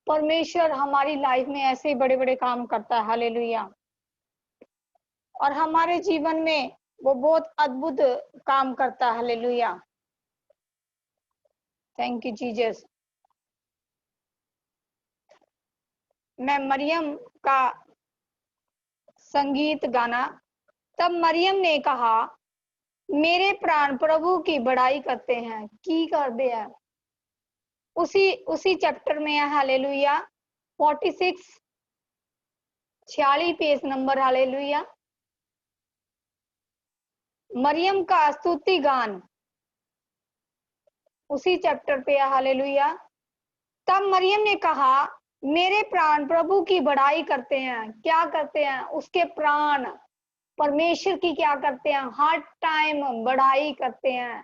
परमेश्वर हमारी लाइफ में ऐसे ही बड़े बड़े काम करता है। हालेलुया। और हमारे जीवन में वो बहुत अद्भुत काम करता है। हालेलुया। Thank you Jesus. मैं मरियम का संगीत गाना। तब मरियम ने कहा, मेरे प्राण प्रभु की बड़ाई करते हैं, की कर दे है। उसी चैप्टर में है। Hallelujah. 46 46 page number. Hallelujah. Mariyam का स्तुति गान उसी चैप्टर पे है। हालेलुया। तब मरियम ने कहा, मेरे प्राण प्रभु की बड़ाई करते हैं। क्या करते हैं? उसके प्राण परमेश्वर की क्या करते हैं? हर टाइम बड़ाई करते हैं,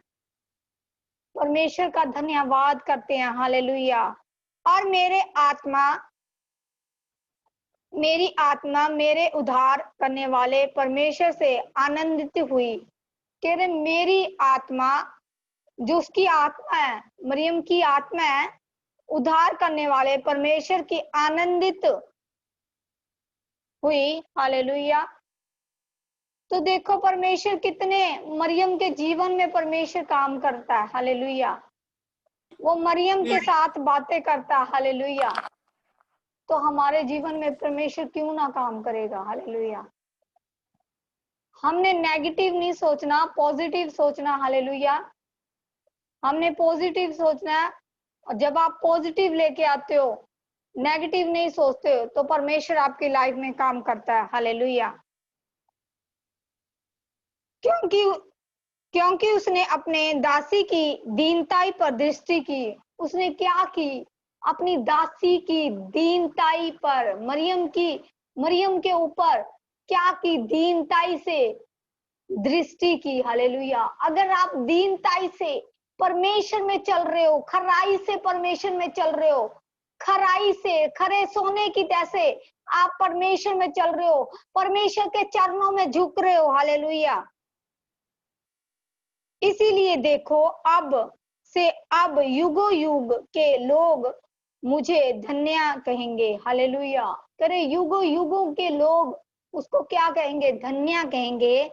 परमेश्वर का धन्यवाद करते हैं। हालेलुया। और मेरी आत्मा मेरे उद्धार करने वाले परमेश्वर से आनंदित हुई। कह रहे मेरी आत्मा, जो उसकी आत्मा है, मरियम की आत्मा है, उद्धार करने वाले परमेश्वर की आनंदित हुई। हालेलुया। तो देखो परमेश्वर कितने मरियम के जीवन में परमेश्वर काम करता है। हालेलुया। वो मरियम के साथ बातें करता है। हालेलुया। तो हमारे जीवन में परमेश्वर क्यों ना काम करेगा। हालेलुया। हमने नेगेटिव नहीं सोचना, पॉजिटिव सोचना। हालेलुया। हमने पॉजिटिव सोचना है। और जब आप पॉजिटिव लेके आते हो, नेगेटिव नहीं सोचते हो, तो परमेश्वर आपकी लाइफ में काम करता है। हालेलुया। क्योंकि क्योंकि उसने अपने दासी की दीनताई पर दृष्टि की। उसने क्या की? अपनी दासी की दीनताई पर, मरियम के ऊपर क्या की? दीनताई से दृष्टि की। हालेलुया। अगर आप दीनताई से परमेश्वर में चल रहे हो, खराई से परमेश्वर में चल रहे हो, खराई से खरे सोने की जैसे आप परमेश्वर में चल रहे हो, परमेश्वर के चरणों में झुक रहे हो। हालेलुया। इसीलिए देखो, अब युगो युग के लोग मुझे धन्य कहेंगे। हालेलुया। करे युगो युगों के लोग उसको क्या कहेंगे? धन्य कहेंगे।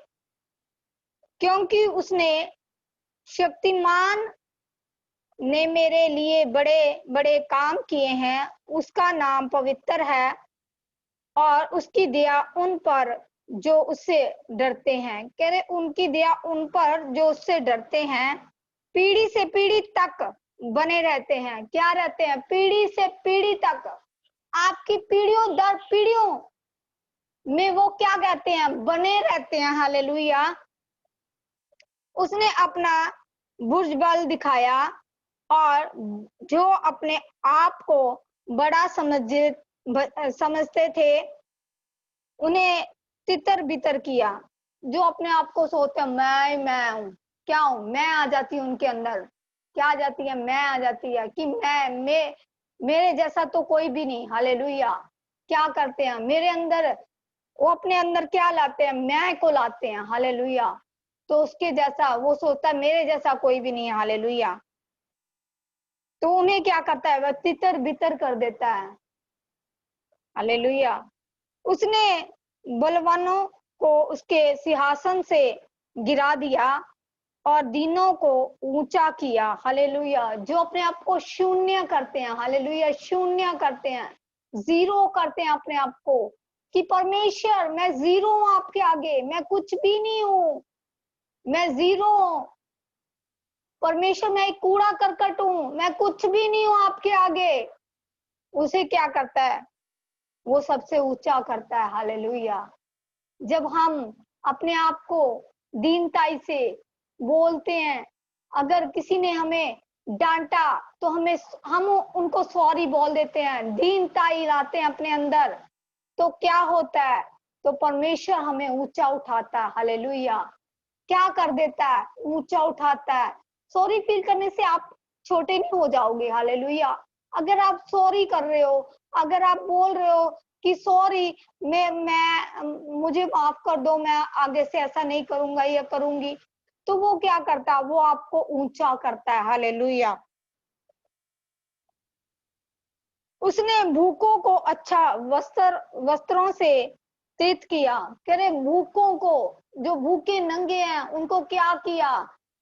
क्योंकि उसने शक्तिमान ने मेरे लिए बड़े बड़े काम किए हैं। उसका नाम पवित्र है और उसकी दया उन पर जो उससे डरते हैं। कह रहे उनकी दया उन पर जो उससे डरते हैं, पीढ़ी से पीढ़ी तक बने रहते हैं। क्या रहते हैं? पीढ़ी से पीढ़ी तक। आपकी पीढ़ियों दर पीढ़ियों में वो क्या कहते हैं? बने रहते हैं। हालेलुया। उसने अपना भुजबल दिखाया और जो अपने आप को बड़ा समझते थे उन्हें तितर बितर किया। जो अपने आप को सोचते हैं मैं हूं, क्या हूं मैं, आ जाती हूं उनके अंदर। क्या आ जाती है? मैं आ जाती है कि मैं मेरे जैसा तो कोई भी नहीं। हालेलुया। क्या करते हैं? मेरे अंदर वो अपने अंदर क्या लाते हैं? मैं को लाते हैं। हालेलुया। तो उसके जैसा वो सोचता है मेरे जैसा कोई भी नहीं है। हालेलुया। तो उन्हें क्या करता है? वह तितर बितर कर देता है। हालेलुया। उसने बलवानों को उसके सिंहासन से गिरा दिया और दीनों को ऊंचा किया। हालेलुया। जो अपने आप को शून्य करते हैं, हालेलुया, शून्य करते हैं, जीरो करते हैं अपने आप को, कि परमेश्वर मैं जीरो हूं आपके आगे, मैं कुछ भी नहीं हूं, मैं जीरो हूं। परमेश्वर मैं एक कूड़ा करकट हूं, मैं कुछ भी नहीं हूं आपके आगे। उसे क्या करता है? वो सबसे ऊंचा करता है। हालेलुया। जब हम अपने आप को दीनताई से बोलते हैं, अगर किसी ने हमें डांटा तो हम उनको सॉरी बोल देते हैं, दीनताई लाते हैं अपने अंदर, तो क्या होता है? तो परमेश्वर हमें ऊंचा उठाता है। हालेलुया। क्या कर देता है? ऊंचा उठाता है। सॉरी फील करने से आप छोटे नहीं हो जाओगे। हालेलुया। अगर आप सॉरी कर रहे हो, अगर आप बोल रहे हो कि सॉरी, मैं मुझे माफ कर दो, मैं आगे से ऐसा नहीं करूंगा या करूंगी, तो वो क्या करता है, वो आपको ऊंचा करता है। हालेलुया। उसने भूखों को अच्छा वस्त्रों से तृप्त किया। कह रहे भूखों को, जो भूखे नंगे हैं, उनको क्या किया,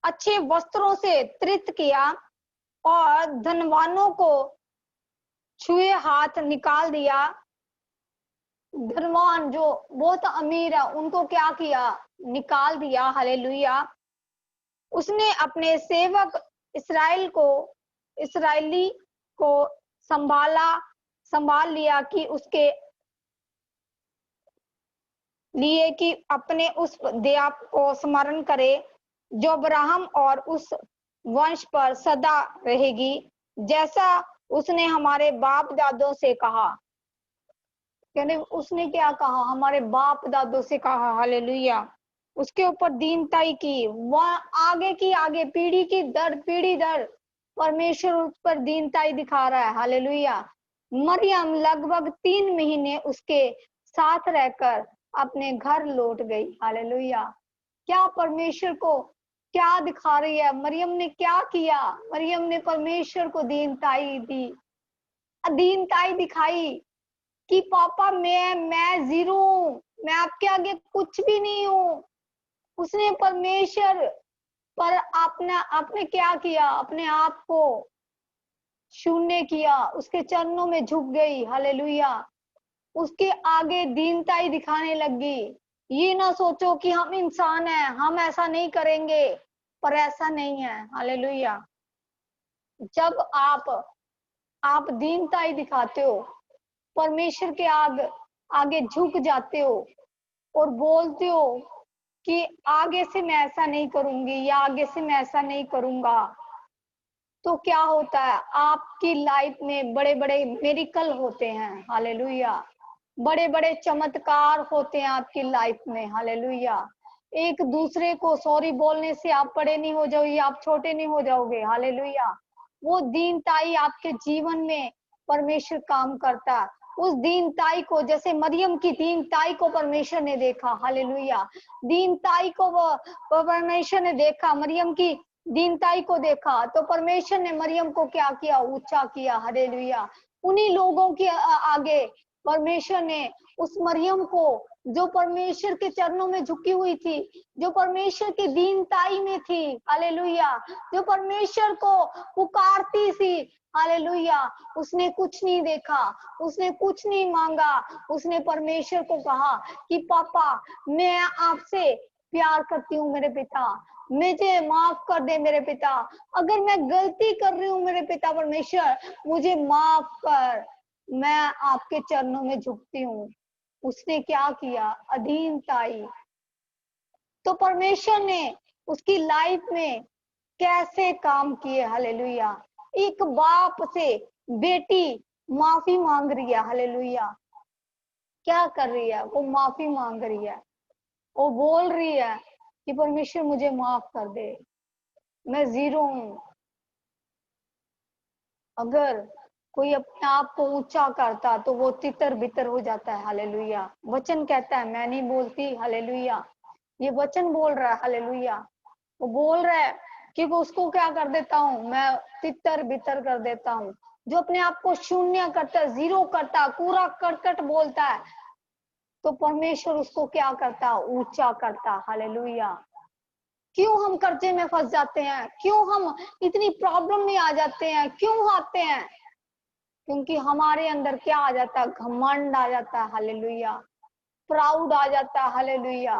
अच्छे वस्त्रों से तृप्त किया, और धनवानों को छुए हाथ निकाल दिया। धनवान जो बहुत अमीर है, उनको क्या किया, निकाल दिया। हालेलुया। उसने अपने सेवक इसराइली को संभाल लिया कि उसके लिए कि अपने उस दया को स्मरण करे जो अब्राहम और उस वंश पर सदा रहेगी, जैसा उसने हमारे बाप दादों से कहा। यानी उसने क्या कहा, हमारे बाप दादों से कहा। हालेलुया। उसके ऊपर दीनताई की, वह आगे की आगे, पीढ़ी दर परमेश्वर उस पर दीनताई दिखा रहा है। हालेलुया। मरियम लगभग 3 महीने उसके साथ रहकर अपने घर लौट गई। हालेलुया। क्या परमेश्वर को क्या दिखा रही है, मरियम ने क्या किया, मरियम ने परमेश्वर को दीनताई दी, दीनताई दिखाई कि पापा मैं जीरो हूं, मैं आपके आगे कुछ भी नहीं हूं। उसने परमेश्वर पर आपने क्या किया, अपने आप को शून्य किया, उसके चरणों में झुक गई। हालेलुया। उसके आगे दीनताई दिखाने लगी। ये ना सोचो कि हम इंसान हैं, हम ऐसा नहीं करेंगे, पर ऐसा नहीं है। हालेलुया। जब आप दीनताई दिखाते हो, परमेश्वर के आगे झुक जाते हो और बोलते हो कि आगे से मैं ऐसा नहीं करूंगी या आगे से मैं ऐसा नहीं करूंगा, तो क्या होता है, आपकी लाइफ में बड़े बड़े मिरेकल होते हैं। हालेलुया। बड़े बड़े चमत्कार होते हैं आपकी लाइफ में। हालेलुया। एक दूसरे को सॉरी बोलने से आप बड़े नहीं हो जाओगे, आप छोटे नहीं हो जाओगे। हालेलुया। वो दीनताई आपके जीवन में परमेश्वर काम करता है। उस दीनताई को, जैसे मरियम की दीनताई को परमेश्वर ने देखा। हालेलुया। दीनताई को वो परमेश्वर ने देखा, मरियम की दीनताई को देखा, तो परमेश्वर ने मरियम को क्या किया, ऊंचा किया। हालेलुया। उन्हीं लोगों के आगे परमेश्वर ने उस मरियम को, जो परमेश्वर के चरणों में झुकी हुई थी, जो परमेश्वर की दीनताई में थी, हालेलुया, जो परमेश्वर को पुकारती थी, हालेलुया, उसने कुछ नहीं देखा, उसने कुछ नहीं मांगा, उसने परमेश्वर को कहा कि पापा मैं आपसे प्यार करती हूँ मेरे पिता, मुझे माफ कर दे मेरे पिता, अगर मैं गलती कर रही हूँ मेरे पिता परमेश्वर मुझे माफ कर, मैं आपके चरणों में झुकती हूँ। उसने क्या किया, अधीनताई। तो परमेश्वर ने उसकी लाइफ में कैसे काम किए। हालेलुया। एक बाप से बेटी माफी मांग रही है। हालेलुया। क्या कर रही है, वो माफी मांग रही है, वो बोल रही है कि परमेश्वर मुझे माफ कर दे, मैं जीरो हूं। अगर कोई अपने आप को ऊंचा करता तो वो तितर बितर हो जाता है। हालेलुया। वचन कहता है, मैं नहीं बोलती। हालेलुया। ये वचन बोल रहा है। हालेलुया। वो बोल रहा है कि वो उसको क्या कर देता हूँ, मैं तितर बितर कर देता हूँ। जो अपने आप को शून्य करता है, जीरो करता है, कूड़ा करकट बोलता है, तो परमेश्वर उसको क्या करता, ऊंचा करता। हालेलुया। क्यों हम कर्जे में फंस जाते हैं, क्यों हम इतनी प्रॉब्लम में आ जाते हैं, क्यों आते हैं, क्योंकि हमारे अंदर क्या आ जाता है, घमंड आ जाता है। हालेलुया। प्राउड आ जाता है। हालेलुया।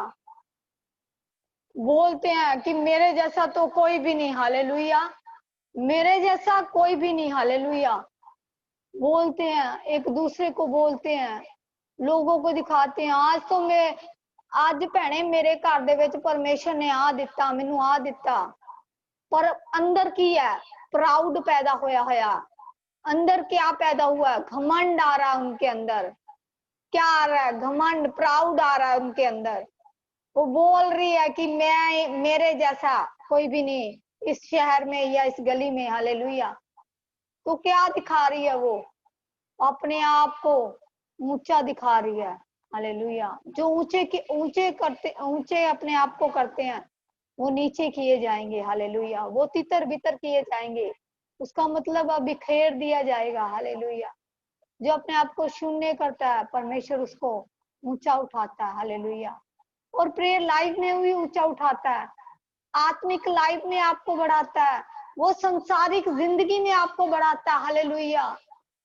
बोलते हैं कि मेरे जैसा तो कोई भी नहीं। हालेलुया। मेरे जैसा कोई भी नहीं। हालेलुया। बोलते हैं, एक दूसरे को बोलते हैं, लोगों को दिखाते हैं, आज तो मैं आज भैणे मेरे घर दे विच परमेश्वर ने आ दिता, मैनू आ दिता, पर अंदर की है, प्राउड पैदा होया। अंदर क्या पैदा हुआ है, घमंड आ रहा है उनके अंदर। क्या आ रहा है, घमंड, प्राउड आ रहा है उनके अंदर। वो बोल रही है कि मैं, मेरे जैसा कोई भी नहीं इस शहर में या इस गली में। हालेलुया। तो क्या दिखा रही है वो, अपने आप को ऊंचा दिखा रही है। हालेलुया। जो ऊंचे अपने आप को करते हैं वो नीचे किए जाएंगे। हालेलुया। वो तितर बितर किए जाएंगे, उसका मतलब अब बिखेर दिया जाएगा। हालेलुया। जो अपने आप को शून्य करता है परमेश्वर उसको ऊंचा उठाता है। हालेलुया। और प्रेयर लाइफ में भी ऊंचा उठाता है, आत्मिक लाइफ में आपको बढ़ाता है, वो संसारिक जिंदगी में आपको बढ़ाता है। हालेलुया।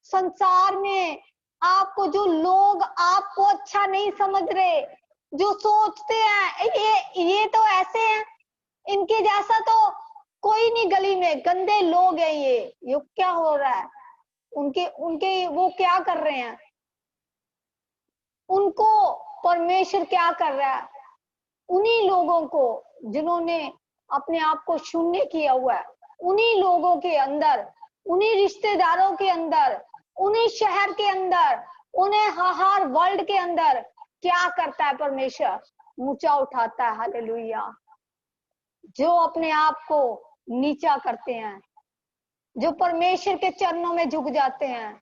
संसार में आपको जो लोग आपको अच्छा नहीं समझ रहे, जो सोचते हैं ये तो ऐसे हैं, इनके जैसा तो कोई नहीं, गली में गंदे लोग हैं, ये क्या हो रहा है, उनके उनके वो क्या कर रहे हैं, उनको परमेश्वर क्या कर रहा है। उन्हीं लोगों को जिन्होंने अपने आप को शून्य किया हुआ है, उन्हीं लोगों के अंदर, उन्हीं रिश्तेदारों के अंदर, उन्हीं शहर के अंदर, उन्हें हर वर्ल्ड के अंदर क्या करता है परमेश्वर, ऊंचा उठाता है। हालेलुया। जो अपने आप को नीचा करते हैं, जो परमेश्वर के चरणों में झुक जाते हैं,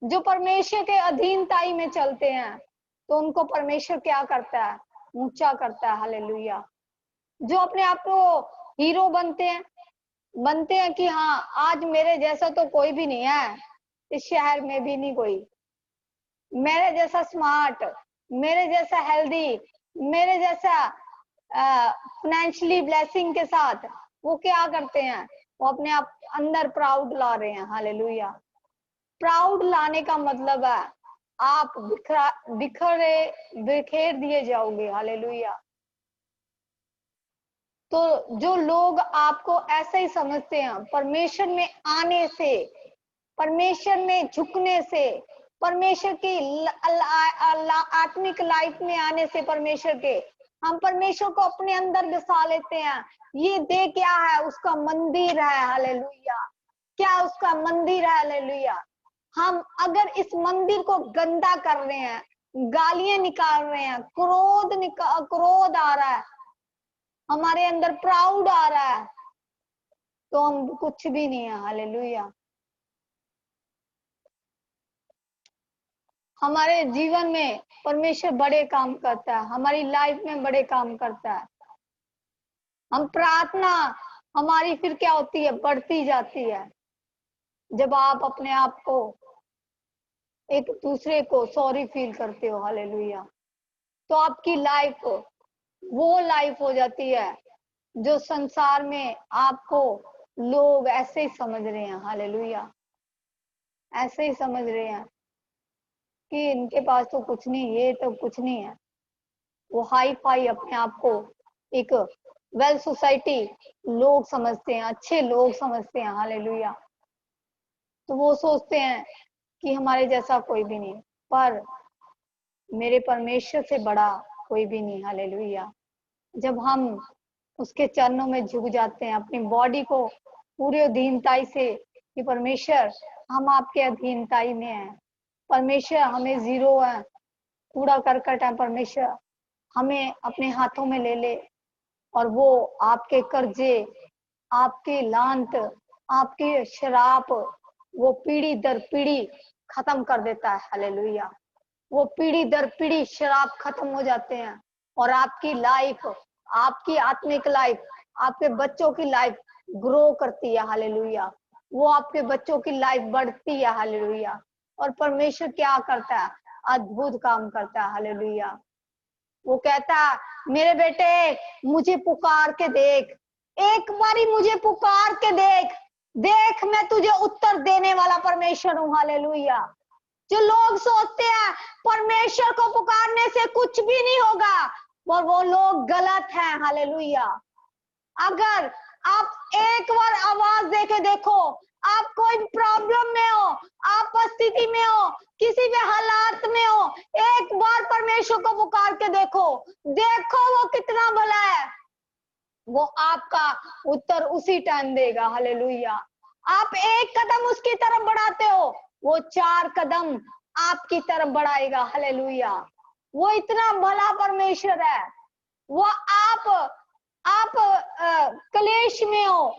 जो परमेश्वर के अधीनताई में चलते हैं, तो उनको परमेश्वर क्या करता है, ऊंचा करता है। हालेलुया। जो अपने आप को हीरो बनते हैं कि हाँ आज मेरे जैसा तो कोई भी नहीं है, इस शहर में भी नहीं कोई मेरे जैसा स्मार्ट, मेरे जैसा हेल्दी, मेरे जैसा फाइनेंशियली ब्लेसिंग के साथ, वो क्या करते हैं, वो अपने आप अंदर प्राउड ला रहे हैं। हालेलुया। प्राउड लाने का मतलब है आप बिखेर दिए जाओगे। हालेलुया। तो जो लोग आपको ऐसे ही समझते हैं, परमेश्वर में आने से, परमेश्वर में झुकने से, परमेश्वर की आत्मिक लाइफ में आने से, परमेश्वर के हम परमेश्वर को अपने अंदर बसा लेते हैं। ये दे क्या है, उसका मंदिर है। हालेलुया। क्या उसका मंदिर है। हालेलुया। हम अगर इस मंदिर को गंदा कर रहे हैं, गालियां निकाल रहे हैं, क्रोध आ रहा है, हमारे अंदर प्राउड आ रहा है, तो हम कुछ भी नहीं है। हालेलुया। हमारे जीवन में परमेश्वर बड़े काम करता है, हमारी लाइफ में बड़े काम करता है। हम प्रार्थना हमारी फिर क्या होती है, बढ़ती जाती है। जब आप अपने आप को एक दूसरे को सॉरी फील करते हो। हालेलुया। तो आपकी लाइफ वो लाइफ हो जाती है जो संसार में आपको लोग ऐसे ही समझ रहे हैं। हालेलुया। ऐसे ही समझ रहे हैं कि इनके पास तो कुछ नहीं, ये तो कुछ नहीं है। वो हाई फाई अपने आप को एक वेल सोसाइटी लोग समझते हैं, अच्छे लोग समझते हैं। हालेलुया। तो वो सोचते हैं कि हमारे जैसा कोई भी नहीं, पर मेरे परमेश्वर से बड़ा कोई भी नहीं। हालेलुया। जब हम उसके चरणों में झुक जाते हैं, अपनी बॉडी को पूरे अधीनताई से कि परमेश्वर हम आपके अधीनताई में हैं, परमेश्वर हमें जीरो है, कूड़ा करकट है, परमेश्वर हमें अपने हाथों में ले ले, और वो आपके कर्जे, आपके लांत, आपके शराप, वो पीढ़ी दर पीढ़ी खत्म कर देता है। हालेलुया। वो पीढ़ी दर पीढ़ी शराब खत्म हो जाते हैं, और आपकी लाइफ, आपकी आत्मिक लाइफ, आपके बच्चों की लाइफ ग्रो करती है। हालेलुया। वो आपके बच्चों की लाइफ बढ़ती है। हालेलुया। और परमेश्वर क्या करता है, अद्भुत काम करता है। हालेलुया। वो कहता है मेरे बेटे मुझे पुकार के देख, एक बारी मुझे पुकार के देख, देख मैं तुझे उत्तर देने वाला परमेश्वर हूँ। हालेलुया। जो लोग सोचते हैं परमेश्वर को पुकारने से कुछ भी नहीं होगा, और वो लोग गलत हैं। हालेलुया। अगर आप एक बार आवाज देके देखो, आप कोई प्रॉब्लम में हो, आप स्थिति में हो, किसी भी हालात में हो, एक बार परमेश्वर को पुकार के देखो, देखो वो कितना भला है, वो आपका उत्तर उसी टाइम देगा। हालेलुया। आप एक कदम उसकी तरफ बढ़ाते हो, वो 4 कदम आपकी तरफ बढ़ाएगा। हालेलुया। वो इतना भला परमेश्वर है। वो आप कलेश में हो,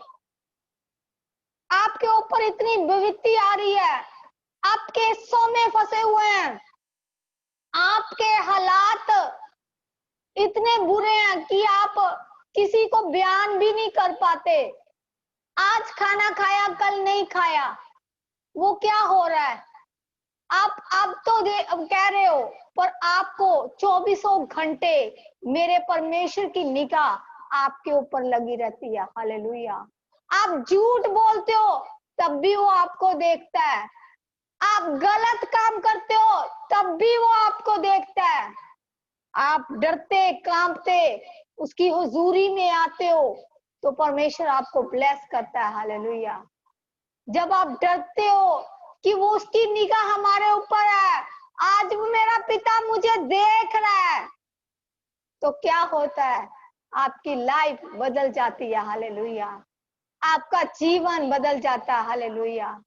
आपके ऊपर इतनी विपत्ति आ रही है, आपके हिस्सों में फंसे हुए हैं, आपके हालात इतने बुरे हैं कि आप किसी को बयान भी नहीं कर पाते। आज खाना खाया, कल नहीं खाया, वो क्या हो रहा है? आप तो अब कह रहे हो, पर आपको 24 घंटे मेरे परमेश्वर की निगाह आपके ऊपर लगी रहती है। हालेलुया। आप झूठ बोलते हो तब भी वो आपको देखता है। आप गलत काम करते हो तब भी वो आपको देखता है। आप डरते कांपते उसकी हुजूरी में आते हो तो परमेश्वर आपको ब्लेस करता है। हालेलुया। जब आप डरते हो कि वो उसकी निगाह हमारे ऊपर है, आज वो मेरा पिता मुझे देख रहा है, तो क्या होता है? आपकी लाइफ बदल जाती है। हालेलुया। आपका जीवन बदल जाता है। हालेलुया।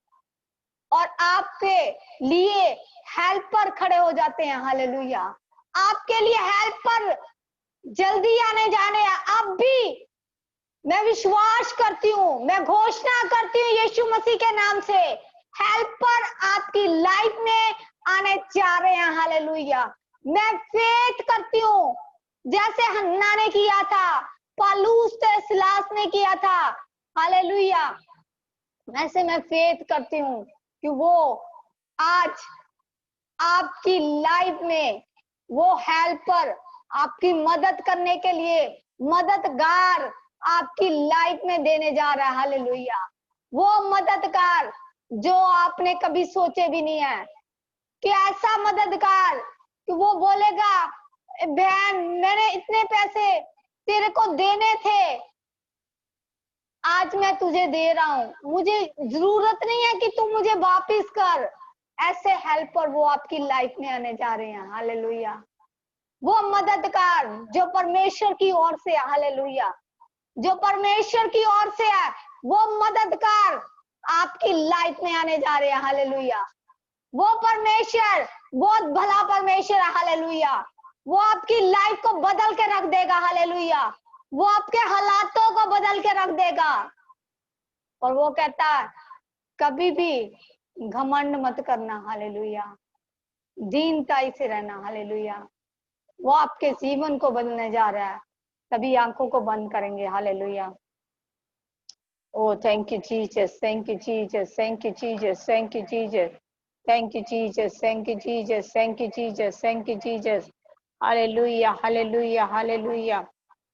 और आपके लिए हेल्पर खड़े हो जाते हैं। हालेलुया। आपके लिए हेल्पर जल्दी आने जाने अब भी मैं विश्वास करती हूँ, मैं घोषणा करती हूँ यीशु मसीह के नाम से, हेल्पर आपकी लाइफ में आने जा रहे हैं। हालेलुया। मैं फेथ करती हूँ, जैसे हन्ना ने किया था, पौलुस सिलास ने किया था। हालेलुया। वैसे मैं फेथ करती हूँ कि वो आज आपकी लाइफ में वो हेल्पर, आपकी मदद करने के लिए मददगार आपकी लाइफ में देने जा रहा है। हालेलुया। वो मददगार जो आपने कभी सोचे भी नहीं है, कि ऐसा मददगार कि वो बोलेगा, बहन मैंने इतने पैसे तेरे को देने थे, आज मैं तुझे दे रहा हूं, मुझे जरूरत नहीं है कि तू मुझे वापिस कर। ऐसे हेल्पर वो आपकी लाइफ में आने जा रहे हैं। हालेलुया। वो मददगार जो परमेश्वर की ओर से है। हालेलुया। जो परमेश्वर की ओर से है, वो मददगार आपकी लाइफ में आने जा रहे हैं। हालेलुया। वो परमेश्वर बहुत भला परमेश्वर है। हालेलुया। वो आपकी लाइफ को बदल के रख देगा। हालेलुया। वो आपके हालातों को बदल के रख देगा। और वो कहता है कभी भी घमंड मत करना। हालेलुया। दीनताई से रहना। हालेलुया। वो आपके जीवन को बदलने जा रहा है। तभी आंखों को बंद करेंगे। Hallelujah. Oh, thank you, Jesus. Thank you, Jesus. Thank you, Jesus. Thank you, Jesus. Thank you, Jesus. Thank you, Jesus. Thank you, Jesus. Thank you, Jesus. Hallelujah. Hallelujah. Hallelujah.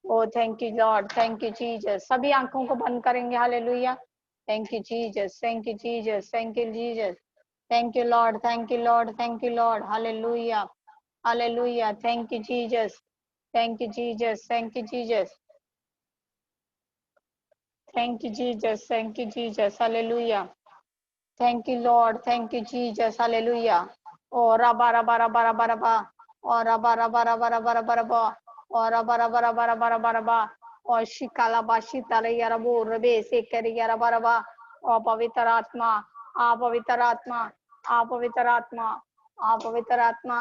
Oh, thank you, Lord. Thank you, Jesus. सभी आंखों को बंद करेंगे। Hallelujah. Thank you, Jesus. Thank you, Jesus. Thank you, Jesus. Thank you, Lord. Thank you, Lord. Thank you, Lord. Hallelujah. Hallelujah. Thank you, Jesus. Thank you, Jesus. Thank you, Jesus. Thank you, Jesus. Thank you, Jesus. Hallelujah. Thank you, Lord. Thank you, Jesus. Hallelujah. Oh, rabba, rabba, rabba, rabba, rabba. Oh, rabba, rabba, rabba, rabba, rabba, rabba. Oh, rabba, rabba, rabba, rabba, rabba, rabba. Oh, shikala bashitala yarabu rabe sekari yaraba rabba. Oh, पवित्र आत्मा, आ पवित्र आत्मा, आ पवित्र आत्मा, आ पवित्र आत्मा,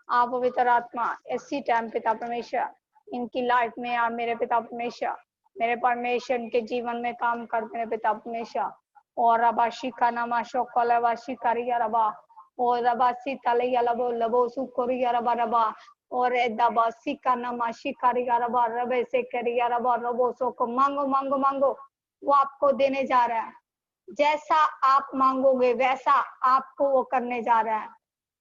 आ पवित्र आत्मा, इसी टाइम पिता परमेश्वर इनकी लाइफ में आ मेरे पिता परमेश्वर, मेरे परमेश्वर इनके जीवन में काम कर मेरे पिता परमेश्वर। और रबाशी का नामा शोकला वाशी करिया रबा, और रबासी तलैया लबो लबो सुकोरिया रबा रबा, और दबासी का नामा शिकारिया रबा रबे से करिया रबा रबो सो को मांगो मांगो मांगो, वो आपको देने जा रहा है। जैसा आप मांगोगे वैसा आपको वो करने जा रहा है।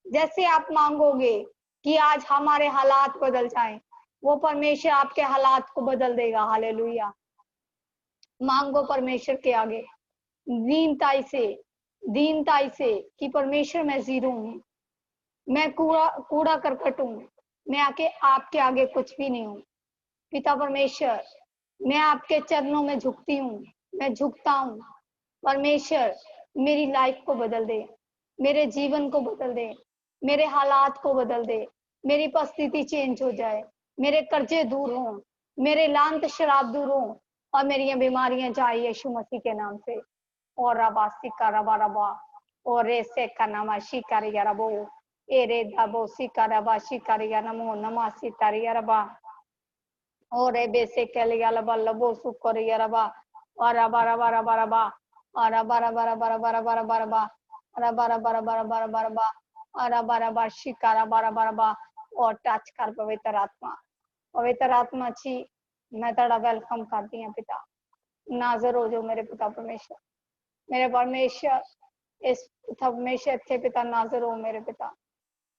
जैसे आप मांगोगे कि आज हमारे हालात बदल जाएं, वो परमेश्वर आपके हालात को बदल देगा। हालेलुया। मांगो परमेश्वर के आगे दीनताई से कि परमेश्वर मैं जीरो हूँ, मैं कूड़ा करकट हूँ, मैं आपके आगे कुछ भी नहीं हूँ। पिता परमेश्वर मैं आपके चरणों में झुकती हूँ, मैं झुकता हूँ। परमेश्वर मेरी लाइफ को बदल दे, मेरे जीवन को बदल दे, मेरे हालात को बदल दे, मेरी परिस्थिति चेंज हो जाए, मेरे कर्जे दूर हों, मेरे लांत शराब दूर हों और मेरी बीमारियां जाए यीशु मसीह के नाम से। और रबासी का रबा रबा और रेसे का नामा शिकारिया रबो एरे दबो शिकारबा शिकारिया नमो नमासी तारिया रबा और रे बेसे कलिया लबा लबो सुकोरिया रबा और रबा रबा रबा रबा और रबा रबा रबा रबा रबा रबा रबा रबा रबा रबा रबा रबा रबा आरा बारा बार शिकारा बारा बारा बा और टच कर पवित्र आत्मा जी मैं तेरा वेलकम करती हूँ पिता नाजर हो जो मेरे पिता परमेश्वर मेरे परमेश्वर इस परमेश्वर थे पिता नाजर हो मेरे पिता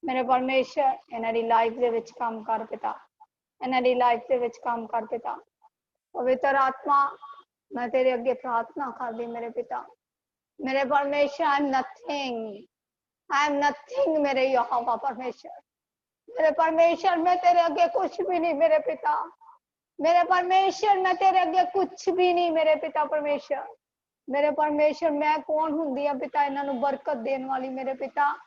मेरे परमेश्वर इन्हारी लाइफ दे विच काम कर पिता इन्हारी लाइफ दे विच काम कर पिता पवित्र आत्मा मैं तेरे अगे प्रार्थना कर दी मेरे पिता मेरे परमेश्वर आई एम नथिंग मेरे यहोवा परमेश्वर मेरे परमेश्वर मैं तेरे अगे कुछ भी नहीं मेरे पिता मेरे परमेश्वर मैं तेरे अगे कुछ भी नहीं मेरे पिता परमेश्वर मेरे परमेश्वर मैं कौन हुंदी आ पिता इन्हां नूं बरकत देने वाली मेरे पिता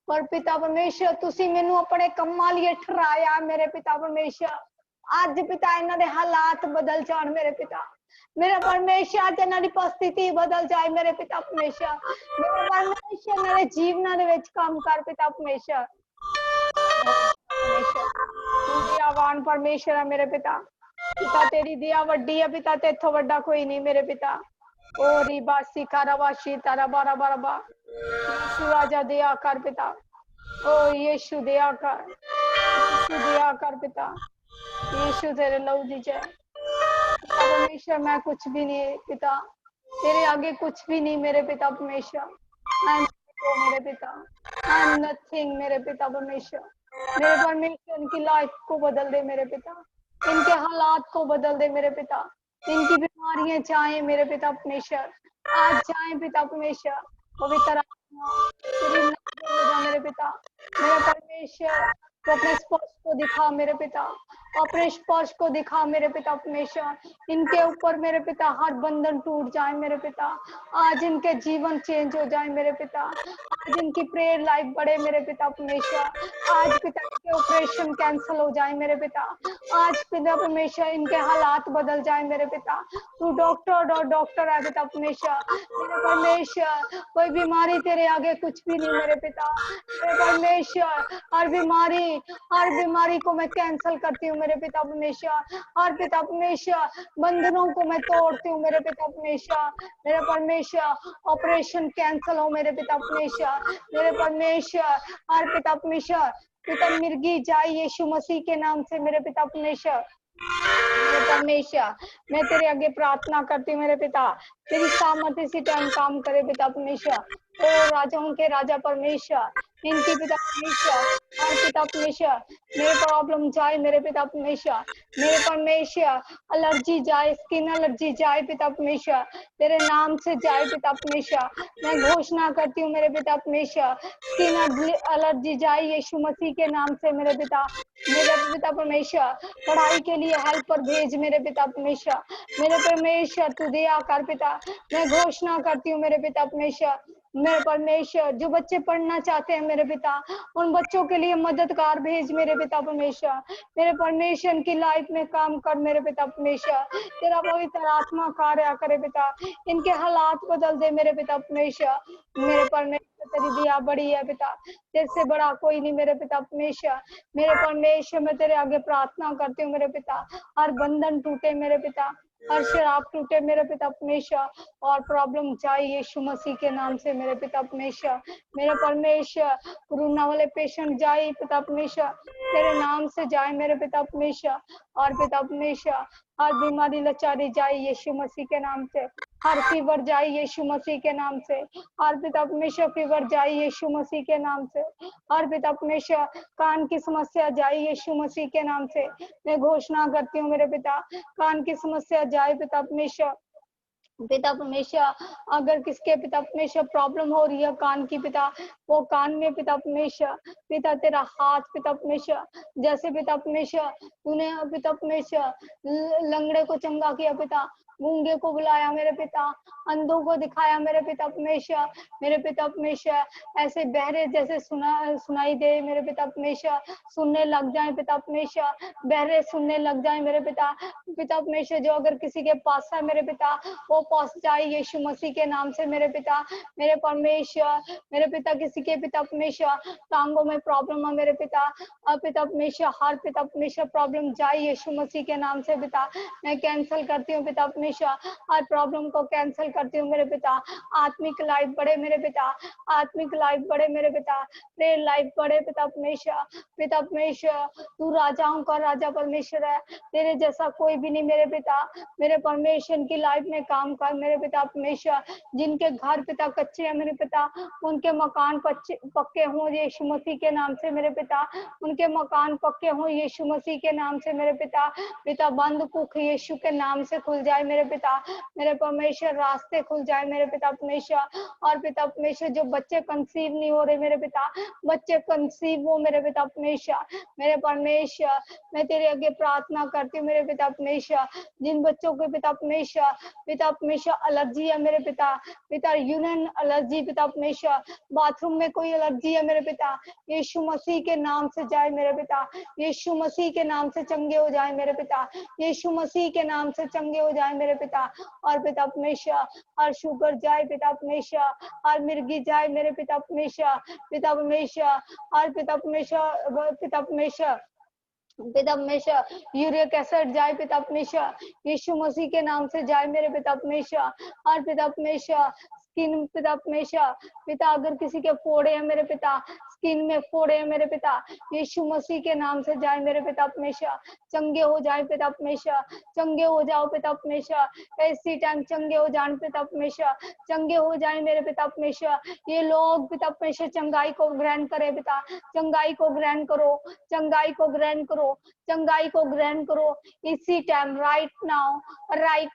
पर पिता परमेश्वर तुसी मैनू अपने कम्मां लिए ठहराया मेरे पिता परमेश्वर आज पिता इन्हां दे हालात बदल जाण मेरे पिता मेरे परमेश्वर आज इन्हां दी परिस्थिति बदल जाए मेरे पिता परमेश्वर मेरे परमेश्वर इन्हां दे जीवनां दे विच काम कर पिता परमेश्वर तू दयावान परमेश्वर है मेरे पिता पिता तेरी दया वड्डी है पिता तेथों वड्डा कोई नहीं मेरे पिता ओ रिबासी कारावाशी तारा बारा बारा बा यीशु राजा दया कर पिता ओ यीशु दया कर पिता यीशु तेरे लहू दी जय पिता परमेश्वर मैं कुछ भी नहीं पिता तेरे आगे कुछ भी नहीं मेरे पिता परमेश्वर मेरे पिता आई एम नथिंग मेरे पिता परमेश्वर मेरे परमेश्वर इनकी लाइफ को बदल दे मेरे पिता इनके हालात को बदल दे मेरे पिता इनकी बीमारियां जाए मेरे पिता परमेश्वर आज जाए पिता परमेश्वर पवित्र आत्मा मेरे पिता मेरे परमेश्वर तो अपने स्पर्श को दिखा मेरे पिता अपने स्पर्श को दिखा मेरे पिता परमेश्वर इनके ऊपर मेरे पिता हर बंधन टूट जाए मेरे पिता आज इनके जीवन चेंज हो जाए मेरे पिता आज इनकी प्रेयर लाइफ बढ़े मेरे पिता परमेश्वर आज पिता इनके ऑपरेशन कैंसिल हो जाए मेरे पिता आज पिता परमेश्वर इनके हालात बदल जाए मेरे पिता तू डॉक्टर है पिता परमेश्वर मेरे परमेश्वर कोई बीमारी तेरे आगे कुछ भी नहीं मेरे पिता मेरे परमेश्वर हर बीमारी को मैं कैंसिल करती हूँ मेरे पिता परमेश्वर हर पिता परमेश्वर बंधनों को मैं तोड़ती हूँ मेरे पिता परमेश्वर मेरे परमेश्वर ऑपरेशन कैंसिल हो मेरे पिता परमेश्वर मेरे परमेश्वर हर पिता परमेश्वर पिता मिर्गी जाए यीशु मसीह के नाम से मेरे पिता परमेश्वर मैं तेरे आगे प्रार्थना करती हूँ मेरे पिता तेरी सामर्थ इसी टाइम काम करे पिता परमेश्वर ओ राजाओं के राजा परमेश्वर इनकी पिता परमेश्वर और पिता परमेश्वर मेरे प्रॉब्लम जाए मेरे पिता परमेश्वर मेरे परमेश्वर एलर्जी जाए स्किन एलर्जी जाए पिता परमेश्वर तेरे नाम से जाए पिता परमेश्वर मैं घोषणा करती हूँ मेरे पिता परमेश्वर स्किन एलर्जी जाए यीशु मसीह के नाम से मेरे पिता परमेश्वर पढ़ाई के लिए हेल्पर भेज मेरे पिता परमेश्वर तू दया कर पिता मैं घोषणा करती हूँ मेरे पिता परमेश्वर जो बच्चे पढ़ना चाहते हैं मेरे पिता उन बच्चों के लिए मददगार भेज मेरे पिता परमेश्वर की लाइफ में काम कर मेरे पिता परमेश्वर तेरा पवित्र आत्मा कार्य करे पिता इनके हालात बदल दे मेरे पिता परमेश्वर मेरे परमेश्वर तेरी दया बड़ी है पिता तेरे से बड़ा कोई नहीं मेरे पिता परमेश्वर मैं तेरे आगे प्रार्थना करती हूँ मेरे पिता हर बंधन टूटे मेरे पिता हर शराब टूटे मेरे पिता परमेश्वर और प्रॉब्लम जाए यीशु मसीह के नाम से मेरे पिता परमेश्वर कोरोना वाले पेशेंट जाए पिता परमेश्वर तेरे नाम से जाए मेरे पिता परमेश्वर और पिता परमेश्वर हर बीमारी लाचारी जाए यीशु मसीह के नाम से हर फीवर जाए यीशु मसीह के नाम से हर पिता परमेश्वर फीवर जाए यीशु मसीह के नाम से हर पिता परमेश्वर कान की समस्या जाए यीशु मसीह के नाम से मैं घोषणा करती हूँ मेरे पिता कान की समस्या जाए पिता परमेश्वर अगर किसके पिता परमेश्वर प्रॉब्लम हो रही है कान की पिता वो कान में पिता परमेश्वर पिता तेरा हाथ पिता परमेश्वर जैसे पिता परमेश्वर तूने पिता परमेश्वर लंगड़े को चंगा किया पिता गूंगे को बुलाया मेरे पिता अंधों को दिखाया मेरे पिता परमेश्वर ऐसे बहरे जैसे सुनाई दे मेरे पिता परमेश्वर सुनने लग जाए पिता परमेश्वर बहरे सुनने लग जाए मेरे पिता परमेश्वर जो अगर किसी के पास है मेरे पिता वो पहुंच जाए यीशु मसीह के नाम से मेरे पिता किसी के पिता परमेश्वर टांगों में प्रॉब्लम है मेरे पिता और पिता परमेश्वर हर पिता परमेश्वर प्रॉब्लम जाए यीशु मसीह के नाम से पिता मैं कैंसिल करती हूँ पिता परमेश्वर हर प्रॉब्लम को कैंसिल करती हूँ मेरे पिता। आत्मिक लाइफ बढ़े मेरे पिता, आत्मिक लाइफ बढ़े मेरे पिता, प्रेयर लाइफ बढ़े पिता परमेश्वर। पिता परमेश्वर तू राजाओं का राजा परमेश्वर है, तेरे जैसा कोई भी नहीं मेरे पिता। मेरे परमेश्वर की लाइफ में काम कर मेरे पिता परमेश्वर। जिनके घर पिता कच्चे हैं मेरे पिता, उनके मकान पक्के हों यीशु मसीह के नाम से मेरे पिता। उनके मकान पक्के हों यीशु मसीह के नाम से मेरे पिता। पिता बंद कुख यीशु के नाम से खुल जाए मेरे पिता। मेरे परमेश्वर रास्ते खुल जाए मेरे पिता परमेश्वर। और पिता परमेश्वर जो बच्चे कंसीव नहीं हो रहे मेरे पिता, बच्चे कंसीव हो मेरे पिता परमेश्वर। मेरे परमेश्वर मैं तेरे आगे प्रार्थना करती हूँ मेरे पिता परमेश्वर। जिन बच्चों के पिता परमेश्वर एलर्जी है मेरे पिता, पिता यूरिन एलर्जी पिता परमेश्वर, बाथरूम में कोई एलर्जी है मेरे पिता, यीशु मसीह के नाम से जाए मेरे पिता। यीशु मसीह के नाम से चंगे हो जाए मेरे पिता। यीशु मसीह के नाम से चंगे हो जाए मेरे पिता। और पिता परमेश्वर हर शुगर जाए पिता परमेश्वर, हर मिर्गी जाए मेरे पिता परमेश्वर। पिता परमेश्वर हर पिता परमेश्वर यूरिक एसिड जाए पिता परमेश्वर, यीशु मसीह के नाम से जाए मेरे पिता परमेश्वर। और पिता परमेश्वर स्किन पिता परमेश्वर, पिता अगर किसी के फोड़े हैं मेरे पिता, स्किन में फोड़े हैं मेरे पिता, यीशु मसीह के नाम से जाए मेरे पिता परमेश्वर। चंगे हो जाए पिता परमेश्वर, चंगे हो जाओ पिता परमेश्वर। इसी टाइम चंगे हो जाए पिता परमेश्वर, चंगे हो जाए मेरे पिता परमेश्वर। ये लोग पिता परमेश्वर चंगाई को ग्रहण करे पिता, चंगाई को ग्रहण करो, चंगाई को ग्रहण करो, चंगाई को ग्रहण करो इसी time right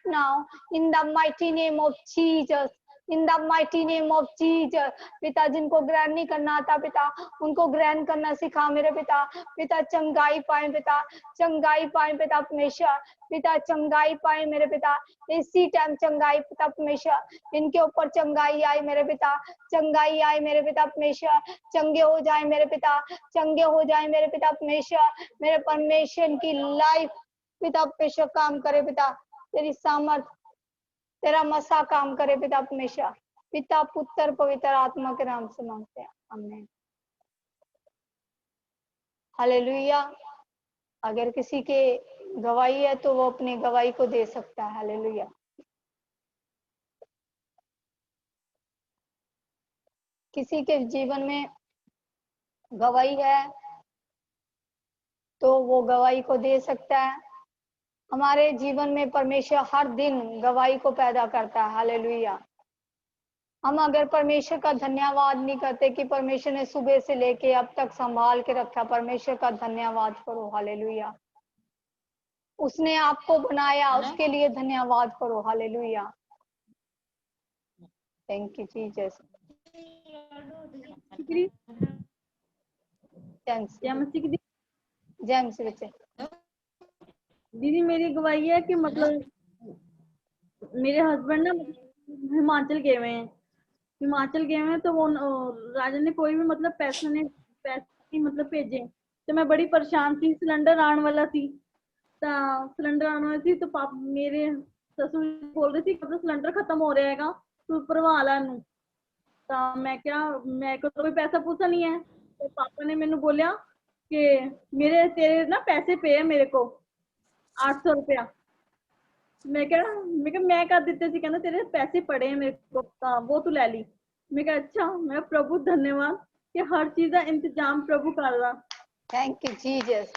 now in the mighty name of Jesus, in the mighty name of Jesus. पिता जिनको ग्रहण नहीं करना आता पिता, उनको ग्रहण करना सिखा मेरे पिता। पिता चंगाई पाए पिता, चंगाई पाए पिता परमेश्वर, पिता चंगाई पाए मेरे पिता। इसी टाइम चंगाई पिता परमेश्वर, इनके ऊपर चंगाई आए मेरे पिता, चंगाई आए मेरे पिता परमेश्वर। चंगे हो जाए मेरे पिता, चंगे हो जाए मेरे पिता परमेश्वर। मेरे परमेश्वर की लाइफ पिता परमेश्वर काम करे पिता, तेरी सामर्थ तेरा मसा काम करे पिता परमेश्वर। पिता पुत्र पवित्र आत्मा के नाम से मांगते हैं, आमीन। हालेलुया। अगर किसी के गवाही है तो वो अपनी गवाही को दे सकता है। हालेलुया। किसी के जीवन में गवाही है तो वो गवाही को दे सकता है। हमारे जीवन में परमेश्वर हर दिन गवाही को पैदा करता है। हालेलुया। हम अगर परमेश्वर का धन्यवाद नहीं करते कि परमेश्वर ने सुबह से लेके अब तक संभाल के रखा, परमेश्वर का धन्यवाद करो। हालेलुया। उसने आपको बनाया, उसके लिए धन्यवाद करो। Hallelujah. Thank you Jesus. James बच्चे दीदी मेरी गवाही है कि मतलब मेरे हस्बैंड ना हिमाचल गए हुए हैं, तो वो राजा ने कोई भी मतलब पैसे नहीं मतलब भेजे, तो मैं बड़ी परेशान थी। सिलेंडर आने वाला थी तो पापा मेरे ससुर बोल रहे थे कि मतलब सिलेंडर खत्म हो रहेगा तो भरवा ला नू। तो मैं को तो कोई पैसा पूछा नहीं है, तो पापा ने मैंने बोलिया कि तेरे ना पैसे पे है मेरे को 800 रुपया। मैं कर दिते सी, कहना तेरे पैसे पड़े हैं मेरे को, वो तू ले ली। मैं कहा अच्छा। मैं प्रभु धन्यवाद कि हर चीज का इंतजाम प्रभु कर रहा। Thank you Jesus.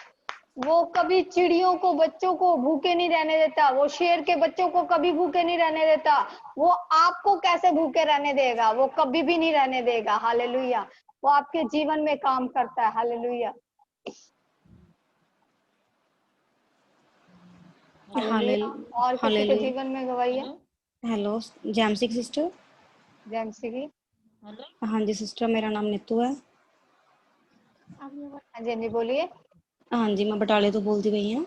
वो कभी चिड़ियों को बच्चों को भूखे नहीं रहने देता, वो शेर के बच्चों को कभी भूखे नहीं रहने देता। वो आपको कैसे भूखे रहने देगा? वो कभी भी नहीं रहने देगा। हालेलुया। वो आपके जीवन में काम करता है। हालेलुया। और किसी के जीवन में गवाही है? हेलो जैमसी की सिस्टर। जैमसी की? हाँ जी सिस्टर, मेरा नाम नीतू है। हाँ जी बोलिए। हाँ जी, मैं बटाले तो बोलती पई हाँ।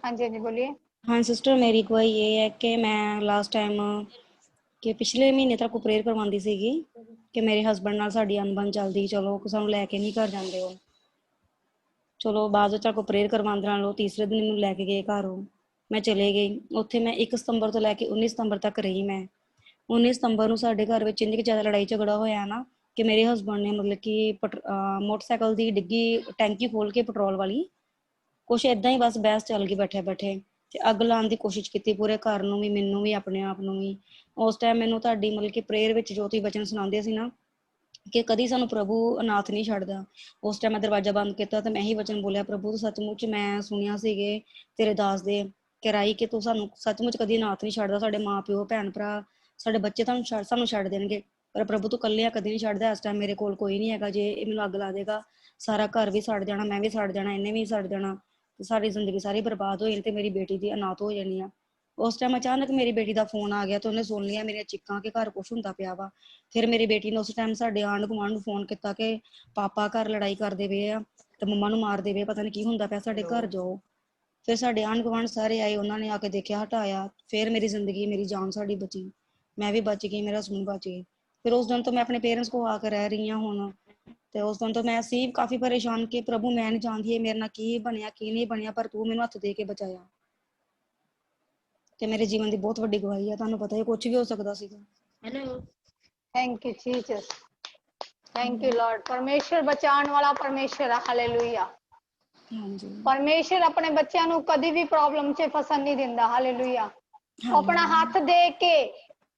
हाँ जी बोलिए। हाँ सिस्टर, मेरी गवाही ये है कि मैं लास्ट टाइम कि पिछले महीने तक प्रेयर करवाती सीगी कि मेरे हसबैंड नाल साडी अनबन चलदी, चलो सानू लैके नहीं घर जांदे हो। चलो बाद विच को प्रेयर करवांदे नाल तीसरे दिन मैनूं लैके गए घर। मैं चले गई उत्थे। मैं 1 सितंबर तो लैके 19 सितंबर तक रही। मैं 19 सितंबर नूं साडे घर विच इंनी ज़्यादा लड़ाई झगड़ा होया ना कि मेरे हसबैंड ने मतलब कि मोटरसाइकिल की डिग्गी टैंकी खोल के पेट्रोल वाली कुछ इदां ही बस बहस चल गई बैठे बैठे। ਤੇ ਅੱਗ ਲਾਉਣ ਦੀ ਕੋਸ਼ਿਸ਼ ਕੀਤੀ ਪੂਰੇ ਘਰ ਨੂੰ ਵੀ, ਮੈਨੂੰ ਵੀ, ਆਪਣੇ ਆਪ ਨੂੰ ਵੀ। ਉਸ ਟਾਈਮ ਮੈਨੂੰ ਤੁਹਾਡੀ ਮਤਲਬ ਕਿ ਪ੍ਰੇਅਰ ਵਿੱਚ ਜੋ ਤੁਸੀਂ ਵਚਨ ਸੁਣਾਉਂਦੇ ਸੀ ਨਾ ਕਿ ਕਦੀ ਸਾਨੂੰ ਪ੍ਰਭੂ ਅਨਾਥ ਨਹੀਂ ਛੱਡਦਾ, ਉਸ ਟਾਈਮ ਮੈਂ ਦਰਵਾਜ਼ਾ ਬੰਦ ਕੀਤਾ ਤੇ ਮੈਂ ਹੀ ਵਚਨ ਬੋਲਿਆ, ਪ੍ਰਭੂ ਸੱਚਮੁੱਚ ਮੈਂ ਸੁਣਿਆ ਸੀਗੇ ਤੇਰੇ ਦਾਸ ਦੇ ਰਾਹੀਂ ਕਿ ਤੂੰ ਸਾਨੂੰ ਸੱਚਮੁੱਚ ਕਦੀ ਅਨਾਥ ਨਹੀਂ ਛੱਡਦਾ, ਸਾਡੇ ਮਾਂ ਪਿਓ ਭੈਣ ਭਰਾ ਸਾਡੇ ਬੱਚੇ ਸਾਨੂੰ ਛੱਡ ਦੇਣਗੇ, ਪਰ ਪ੍ਰਭੂ ਤੂੰ ਇਕੱਲਿਆਂ ਕਦੀ ਨਹੀਂ ਛੱਡਦਾ। ਇਸ ਟਾਈਮ ਮੇਰੇ ਕੋਲ ਕੋਈ ਨਹੀਂ ਹੈਗਾ, ਜੇ ਇਹ ਮੈਨੂੰ ਅੱਗ ਲਾ ਦੇਗਾ ਸਾਰਾ ਘਰ ਵੀ ਸੜ ਜਾਣਾ, ਮੈਂ ਵੀ ਸੜ ਜਾਣਾ, ਇਹਨੇ ਵੀ ਸੜ ਜਾਣਾ, ਤੇ ਸਾਡੀ ਜ਼ਿੰਦਗੀ ਸਾਰੀ ਬਰਬਾਦ ਹੋ ਜਾਣੀ ਤੇ ਮੇਰੀ ਬੇਟੀ ਦੀ ਅਨਾਥ ਹੋ ਜਾਣੀ ਆ। ਉਸ ਟਾਈਮ ਅਚਾਨਕ ਮੇਰੀ ਬੇਟੀ ਦਾ ਫੋਨ ਆ ਗਿਆ ਤੇ ਉਹਨੇ ਸੁਣ ਲਿਆ ਮੇਰੀਆਂ ਚੀਕਾਂ ਕਿ ਘਰ ਕੁਛ ਹੁੰਦਾ ਪਿਆ ਵਾ। ਫਿਰ ਮੇਰੀ ਬੇਟੀ ਨੇ ਉਸ ਟਾਈਮ ਸਾਡੇ ਆਂਢ ਗੁਆਂਢ ਨੂੰ ਫੋਨ ਕੀਤਾ ਕਿ ਪਾਪਾ ਘਰ ਲੜਾਈ ਕਰਦੇ ਪਏ ਆ ਤੇ ਮੰਮਾ ਨੂੰ ਮਾਰਦੇ ਪਏ, ਪਤਾ ਨਹੀਂ ਕੀ ਹੁੰਦਾ ਪਿਆ, ਸਾਡੇ ਘਰ ਜਾਓ। ਫਿਰ ਸਾਡੇ ਆਂਢ ਗੁਆਂਢ ਸਾਰੇ ਆਏ, ਉਹਨਾਂ ਨੇ ਆ ਕੇ ਦੇਖਿਆ, ਹਟਾਇਆ। ਫਿਰ ਮੇਰੀ ਜ਼ਿੰਦਗੀ, ਮੇਰੀ ਜਾਨ ਸਾਡੀ ਬਚੀ, ਮੈਂ ਵੀ ਬਚ ਗਈ, ਮੇਰਾ ਹਸਬੈਂਡ ਬਚ ਗਏ। ਫਿਰ ਉਸ ਦਿਨ ਤੋਂ ਮੈਂ ਆਪਣੇ ਪੇਰੈਂਟਸ ਕੋਲ ਆ ਕੇ ਰਹਿ ਰਹੀ ਹਾਂ ਹੁਣ। ਤੇ ਉਸ ਦਿਨ ਤੋਂ ਮੈਂ ਸੀ ਕਾਫੀ ਪਰੇਸ਼ਾਨ ਕਿ ਪ੍ਰਭੂ ਮੈਂ ਨਹੀਂ ਜਾਣਦੀ ਇਹ ਮੇਰੇ ਨਾਲ ਕੀ ਬਣਿਆ ਕੀ ਨਹੀਂ ਬਣਿਆ, ਪਰ ਤੂੰ ਮੈਨੂੰ ਹੱਥ ਦੇ ਕੇ ਬਚਾਇਆ। ਤੇ ਮੇਰੇ ਜੀਵਨ ਦੀ ਬਹੁਤ ਵੱਡੀ ਗਵਾਹੀ ਆ, ਤੁਹਾਨੂੰ ਪਤਾ ਹੈ ਕੁਝ ਵੀ ਹੋ ਸਕਦਾ ਸੀਗਾ। Thank you Jesus, thank you Lord. परमेश्वर बचाने वाला परमेश्वर है, हालेलुया। ਹਾਂਜੀ परमेश्वर अपने बच्चों ਨੂੰ कभी भी प्रॉब्लम 'ਚ ਫਸਣ ਨਹੀਂ ਦਿੰਦਾ, हालेलुया। ਉਹ ਆਪਣਾ ਹੱਥ ਦੇ ਕੇ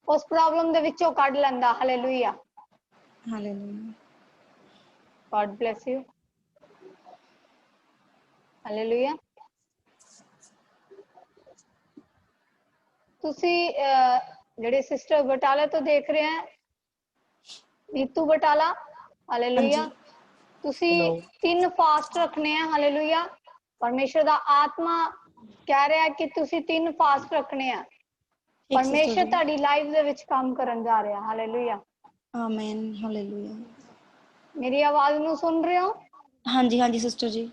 ਉਸ ਪ੍ਰੋਬਲਮ ਦੇ ਵਿੱਚੋਂ ਕੱਢ ਲੈਂਦਾ, hallelujah. Hallelujah. God bless you, hallelujah. ਤੁਸੀਂ ਜਿਹੜੇ ਸਿਸਟਰ ਬਟਾਲਾ ਤੋਂ ਦੇਖ ਰਹੇ ਆ, ਨੀਤੂ ਬਟਾਲਾ, ਹਾਲੇਲੂਇਆ। ਤੁਸੀਂ 3 ਫਾਸਟ ਰੱਖਣੇ ਆ, ਹਾਲੇਲੂਇਆ। ਪਰਮੇਸ਼ਰ ਦਾ ਆਤਮਾ ਕਹਿ ਰਿਹਾ ਕਿ ਤੁਸੀਂ 3 ਫਾਸਟ ਰੱਖਣੇ ਆ। ਪਰਮੇਸ਼ਰ ਤੁਹਾਡੀ ਲਾਈਫ ਦੇ ਵਿੱਚ ਕੰਮ ਕਰਨ ਜਾ ਰਿਹਾ, ਹਾਲੇਲੂਇਆ। Amen, hallelujah. ਮੇਰੀ ਆਵਾਜ਼ ਨੂੰ ਸੁਣ ਰਹੇ ਹੋ? ਹਾਂਜੀ ਹਾਂਜੀ ਸਿਸਟਰ ਜੀ।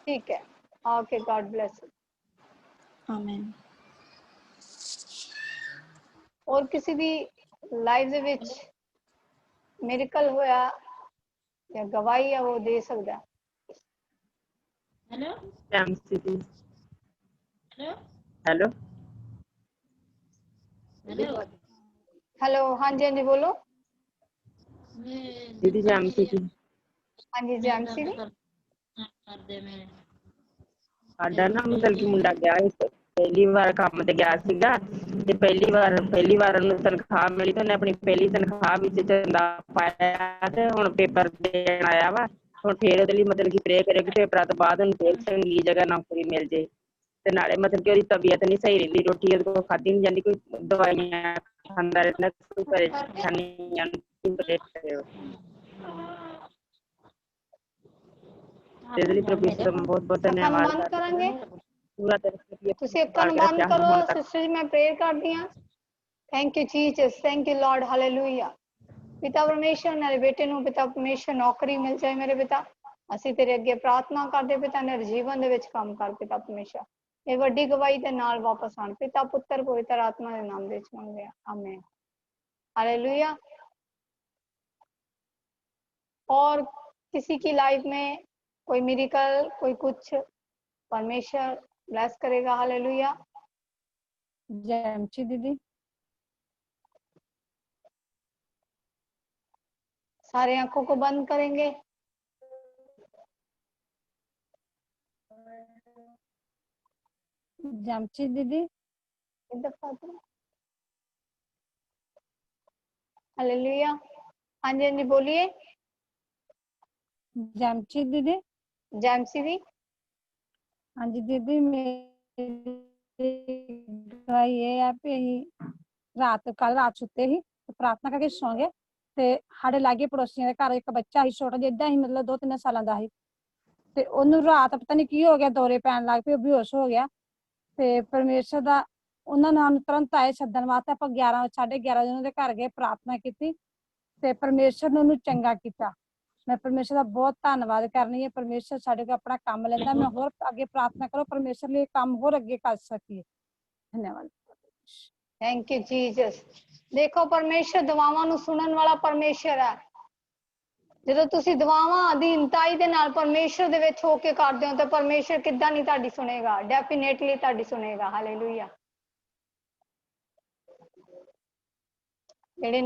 ਠੀਕ ਹੈ, okay, god bless you, amen. ਔਰ ਕਿਸੇ ਦੀ ਲਾਈਫ ਦੇ ਵਿੱਚ ਮਿਰਕਲ ਹੋਇਆ ਜਾਂ ਗਵਾਹੀ ਹੈ, ਉਹ ਦੇ ਸਕਦਾ। हेलो दीदी, हेलो हेलो, हाँ जी, हाँ जी, बोलो दीदी। जैमसी जी, हाँ जी, जैमसी जी। ਸਾਡਾ ਨਾ ਮਤਲਬ ਕਿ ਮੁੰਡਾ ਗਿਆ ਸੀ, ਪਹਿਲੀ ਵਾਰ ਕੰਮ ਤੇ ਗਿਆ ਸੀਗਾ ਤੇ ਪਹਿਲੀ ਵਾਰ ਉਹਨੂੰ ਤਨਖਾਹ ਮਿਲੀ ਤੇ ਉਹਨੇ ਆਪਣੀ ਪਹਿਲੀ ਤਨਖਾਹ ਵਿੱਚ ਚੰਦਾ ਪਾਇਆ ਤੇ ਹੁਣ ਪੇਪਰ ਦੇਣ ਆਇਆ ਵਾ। ਹੁਣ ਫੇਰ ਉਹਦੇ ਲਈ ਮਤਲਬ ਕਿ ਪ੍ਰੇ ਕਰਿਓ ਕਿ ਪੇਪਰਾਂ ਤੋਂ ਬਾਅਦ ਉਹਨੂੰ ਫੇਰ ਚੰਗੀ ਜਗ੍ਹਾ ਨੌਕਰੀ ਮਿਲ ਜੇ, ਤੇ ਨਾਲੇ ਮਤਲਬ ਕਿ ਉਹਦੀ ਤਬੀਅਤ ਨਹੀਂ ਸਹੀ ਰਹਿੰਦੀ, ਰੋਟੀ ਉਹਦੇ ਕੋਲ ਖਾਧੀ ਨਹੀਂ ਜਾਂਦੀ, ਕੋਈ ਦਵਾਈਆਂ ਖਾਂਦਾ ਰਹਿੰਦਾ, ਕੋਈ ਪਰੇਸ਼ਾਨੀ ਕਰਿਓ। ਇਹਦੇ ਲਈ ਪ੍ਰਭੂ ਦਾ ਬਹੁਤ ਬਹੁਤ ਅੱਖਾਂ ਨੂੰ ਧੰਨਵਾਦ ਬੰਦ ਕਰਦੇ ਕਰਾਂਗੇ, ਪੂਰਾ ਤਰ੍ਹਾਂ ਤੁਸੀਂ ਅੱਖਾਂ ਨੂੰ ਬੰਦ ਕਰੋ। ਸਿਸਟਰ ਜੀ, ਮੈਂ ਪ੍ਰੇਅਰ ਕਰਦੀ ਹਾਂ। Thank you Jesus, thank you Lord, hallelujah. ਪਿਤਾ ਪਰਮੇਸ਼ਰ, ਮੇਰੇ ਬੇਟੇ ਨੂੰ ਪਿਤਾ ਪਰਮੇਸ਼ਰ ਨੌਕਰੀ ਮਿਲ ਜਾਏ। ਮੇਰੇ ਪਿਤਾ, ਅਸੀਂ ਤੇਰੇ ਅੱਗੇ ਪ੍ਰਾਰਥਨਾ ਕਰਦੇ ਪਿਤਾ, ਮੇਰੇ ਜੀਵਨ ਦੇ ਵਿੱਚ ਕੰਮ ਕਰ ਪਿਤਾ ਪਰਮੇਸ਼ਰ, ਇਹ ਵੱਡੀ ਗਵਾਹੀ ਦੇ ਨਾਲ ਵਾਪਸ ਆਣ ਪਿਤਾ ਪੁੱਤਰ ਪਵਿੱਤਰ ਆਤਮਾ ਦੇ ਨਾਮ ਦੇ ਵਿੱਚ ਮੰਗਦੇ ਹਾਂ, ਆਮੇਨ, हालेलुया। और किसी की लाइफ में कोई मिरेकल, कोई कुछ, परमेश्वर ब्लेस करेगा, हालेलुया। जयमची दीदी, सारे आंखों को बंद करेंगे। जयमची दीदी, एक दफा हालेलुया। हाँ जी, हाँ जी, बोलिए। जयमची दीदी, जैमसी दी। हाँ जी दीदी, ये है भी कल रात सुते ही प्रार्थना करके सौ गए ते साडे लागे पड़ोसियों के घर एक बच्चा ही छोटा जिहा ही, मतलब 2-3 साल का ही, ते ओनू रात पता नहीं की हो गया, दौरे पैन लग पे, बेहोश हो गया। ते परमेश्वर दा उन्होंने तुरंत आए सदन वास्ते। आप 11-11:30 उन्होंने घर गए, प्रार्थना की ते परमेश्वर ने उन्होंने चंगा किया। मैं परमेश्वर का बहुत धन्यवाद करनी है। परमेश्वर साडे को अपना काम लेंदा, मैं होर अगे प्रार्थना करो परमेश्वर लिए काम होर अगे कर सकीए। धन्यवाद। Thank you Jesus. देखो, परमेश्वर दुआवां नूं सुनन वाला परमेश्वर है। ਜਦੋਂ ਤੁਸੀਂ ਦੁਆਵਾਂ ਅਧੀਨਤਾਈ ਦੇ ਨਾਲ ਪਰਮੇਸ਼ਰ ਦੇ ਵਿੱਚ ਹੋ ਕੇ ਕਰਦੇ ਹੋ ਤਾਂ ਪਰਮੇਸ਼ਰ ਕਿੱਦਾਂ ਨਹੀਂ ਤੁਹਾਡੀ ਸੁਣੇਗਾ, ਡੈਫੀਨੇਟਲੀ ਤੁਹਾਡੀ ਸੁਣੇਗਾ, ਹਾਲੇਲੂਇਆ। ਜਿਹੜੇ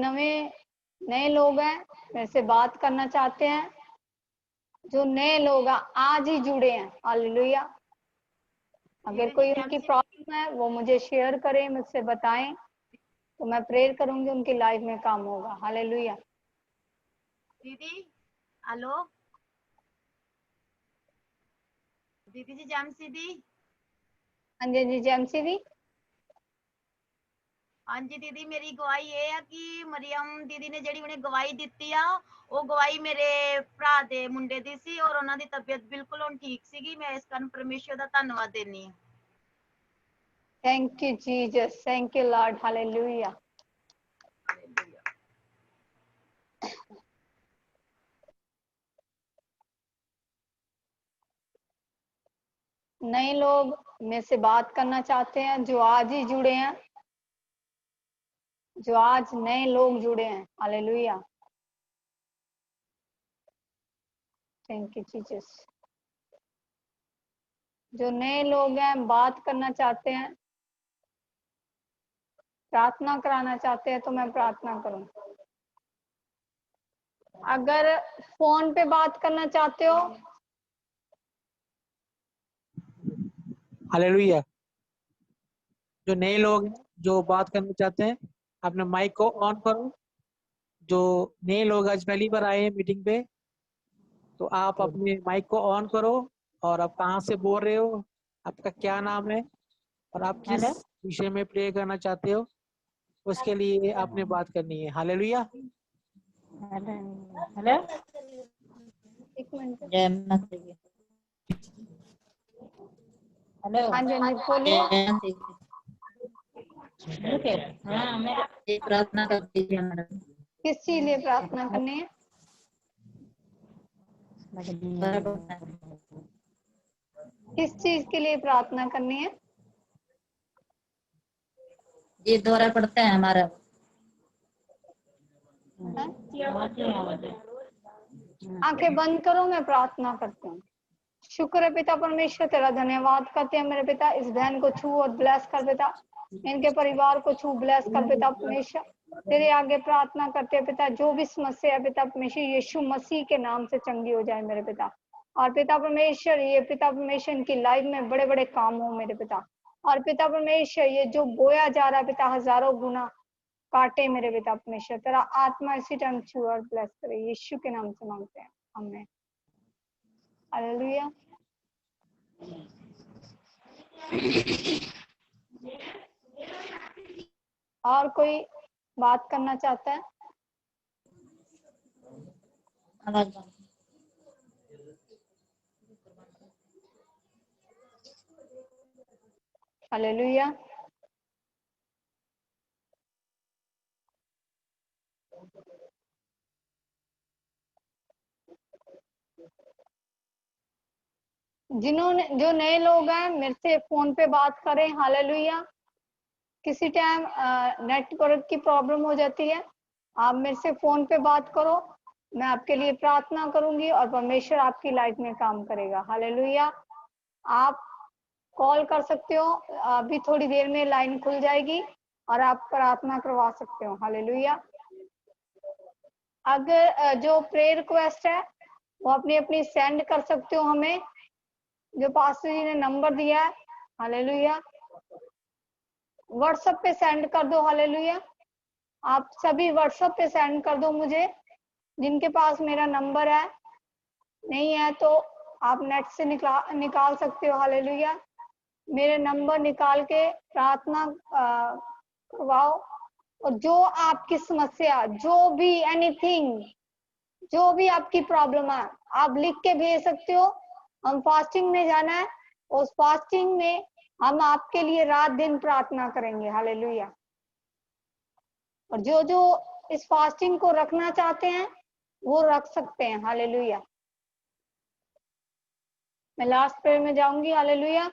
नए लोग हैं मेरे से बात करना चाहते हैं, जो नए लोग आज ही जुड़े हैं, हालेलुया, अगर कोई उनकी प्रॉब्लम है वो मुझे शेयर करें, मुझसे बताएं, तो मैं प्रेयर करूंगी उनकी लाइफ में काम होगा। हालेलुया। दीदी हेलो, दीदी जी जैमसी दी। हाँ जी जैमसी दी। हाँ जी दीदी, मेरी गवाही ये है कि मरियम दीदी ने ਜਿਹੜੀ ਉਹਨੇ ਗਵਾਹੀ ਦਿੱਤੀ ਆ, ਉਹ ਗਵਾਹੀ ਮੇਰੇ ਭਰਾ ਦੇ ਮੁੰਡੇ ਦੀ ਸੀ ਔਰ ਉਹਨਾਂ ਦੀ ਤਬੀਅਤ ਬਿਲਕੁਲ ਹੁਣ ਠੀਕ ਸੀਗੀ। ਮੈਂ ਇਸ ਕਾਰਨ ਪਰਮੇਸ਼ਰ ਦਾ ਧੰਨਵਾਦ ਦੇਣੀ ਆ। Thank you Jesus, thank you Lord. Hallelujah. नए लोग मेरे से बात करना चाहते हैं जो आज ही जुड़े हैं, जो आज नए लोग जुड़े हैं। हालेलुया। Thank you Jesus. जो नए लोग हैं बात करना चाहते हैं, प्रार्थना कराना चाहते हैं, तो मैं प्रार्थना करूं। अगर फोन पे बात करना चाहते हो, हालेलुया। जो नए लोग हैं जो बात करना चाहते हैं, अपने माइक को ऑन करो। जो नए लोग आज पहली बार आए हैं मीटिंग पे, तो आप अपने माइक को ऑन करो और आप कहाँ से बोल रहे हो, आपका क्या नाम है और आप किस विषय में प्रे करना चाहते हो, उसके लिए आपने बात करनी है। हालेलुया। हेलो, एक मिनट। जय मसीह की। हेलो, हाँ जी बोलिए। जय मसीह की। हाँ, मैं प्रार्थना कर दीजिए मैडम। किस चीज लिए प्रार्थना करनी है? किस चीज के लिए प्रार्थना करनी है? ये दौरा पड़ता है हमारा। आंखें बंद करो, मैं प्रार्थना करती हूँ। शुक्र है पिता परमेश्वर, तेरा धन्यवाद करते हैं मेरे पिता। इस बहन को छू और ब्लेस कर पिता, इनके परिवार को छू ब्लेस कर पिता परमेश्वर। तेरे आगे प्रार्थना करते हैं पिता, जो भी समस्या है पिता परमेश्वर यीशु मसीह के नाम से चंगी हो जाए मेरे पिता। और पिता परमेश्वर ये पिता परमेश्वर इनकी लाइफ में बड़े बड़े काम हो मेरे पिता। और पिता परमेश्वर ये जो बोया जा रहा है पिता, हजारों गुना काटे मेरे पिता परमेश्वर। तेरा आत्मा इसी टाइम छू और ब्लेस करे, यीशु के नाम से मांगते हैं, आमीन। हालेलुया। और कोई बात करना चाहता है? हालेलुया। जिन्होंने जो नए लोग हैं मेरे से फोन पे बात करें। हालेलुया। किसी टाइम नेटवर्क की प्रॉब्लम हो जाती है, आप मेरे से फोन पे बात करो, मैं आपके लिए प्रार्थना करूंगी और परमेश्वर आपकी लाइफ में काम करेगा। हालेलुया। आप कॉल कर सकते हो, अभी थोड़ी देर में लाइन खुल जाएगी और आप प्रार्थना करवा सकते हो। हालेलुया। अगर जो प्रेयर रिक्वेस्ट है वो अपनी अपनी सेंड कर सकते हो हमें, जो पास्टर जी ने नंबर दिया है। हालेलुया। व्हाट्सएप पे सेंड कर दो। हालेलुया। आप सभी व्हाट्सएप पे सेंड कर दो मुझे, जिनके पास मेरा नंबर है। नहीं है तो आप नेट से निकाल सकते हो। हालेलुया। मेरे नंबर निकाल के प्रार्थना करवाओ। और जो आपकी समस्या, जो भी एनीथिंग, जो भी आपकी प्रॉब्लम है, आप लिख के भेज सकते हो। हम फास्टिंग में जाना है, उस फास्टिंग में हम आपके लिए रात दिन प्रार्थना करेंगे। हालेलुया। और जो जो इस फास्टिंग को रखना चाहते हैं वो रख सकते हैं। हालेलुया। मैं लास्ट प्रेयर में जाऊंगी। हालेलुया।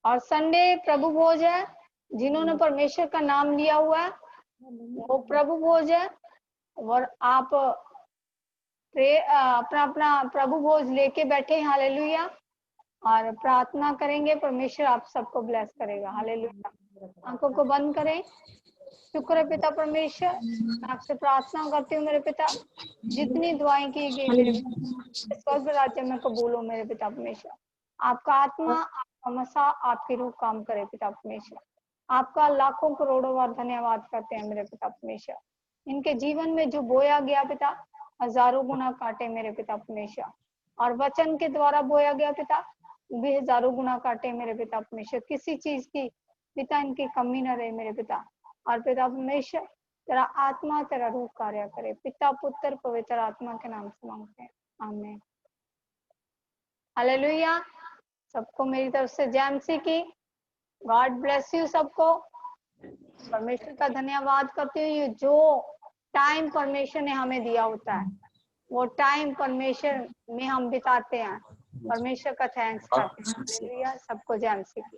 और संडे प्रभु भोज है, जिन्होंने परमेश्वर का नाम लिया हुआ है वो प्रभु भोज है। और आप अपना अपना प्रभु भोज लेके बैठे। हालेलुया। और प्रार्थना करेंगे, परमेश्वर आप सबको ब्लेस करेगा। हालेलुया। आंखों को बंद करें। शुक्र है पिता परमेश्वर, मैं आपसे प्रार्थना करती हूँ मेरे पिता, जितनी दुआएं की गई मेरे स्वर्ग राज्य में कबूल हो मेरे पिता परमेश्वर। आपका आत्मा, आपका मसा, आपकी रूह काम करे पिता परमेश्वर। आपका लाखों करोड़ों बार धन्यवाद करते हैं मेरे पिता परमेश्वर। इनके जीवन में जो बोया गया पिता, हजारों गुना काटे मेरे पिता परमेश्वर, और वचन के द्वारा बोया गया पिता, भी हजारों गुना काटे मेरे पिता परमेश्वर। किसी चीज की पिता इनकी कमी न रहे मेरे पिता। और पिता परमेश्वर तेरा आत्मा, तेरा रूह कार्य करे। पिता, पुत्र, पवित्र आत्मा के नाम से मांगते हैं, आमीन। हालेलुया। सबको मेरी तरफ से जय मसीह की। गॉड ब्लेस यू सबको। परमेश्वर का धन्यवाद करती हूँ। जो टाइम परमेश्वर ने हमें दिया होता है, वो टाइम परमेश्वर में हम बिताते हैं, परमेश्वर का थैंक्स करते हैं। हालेलुया। सबको जय मसीह की।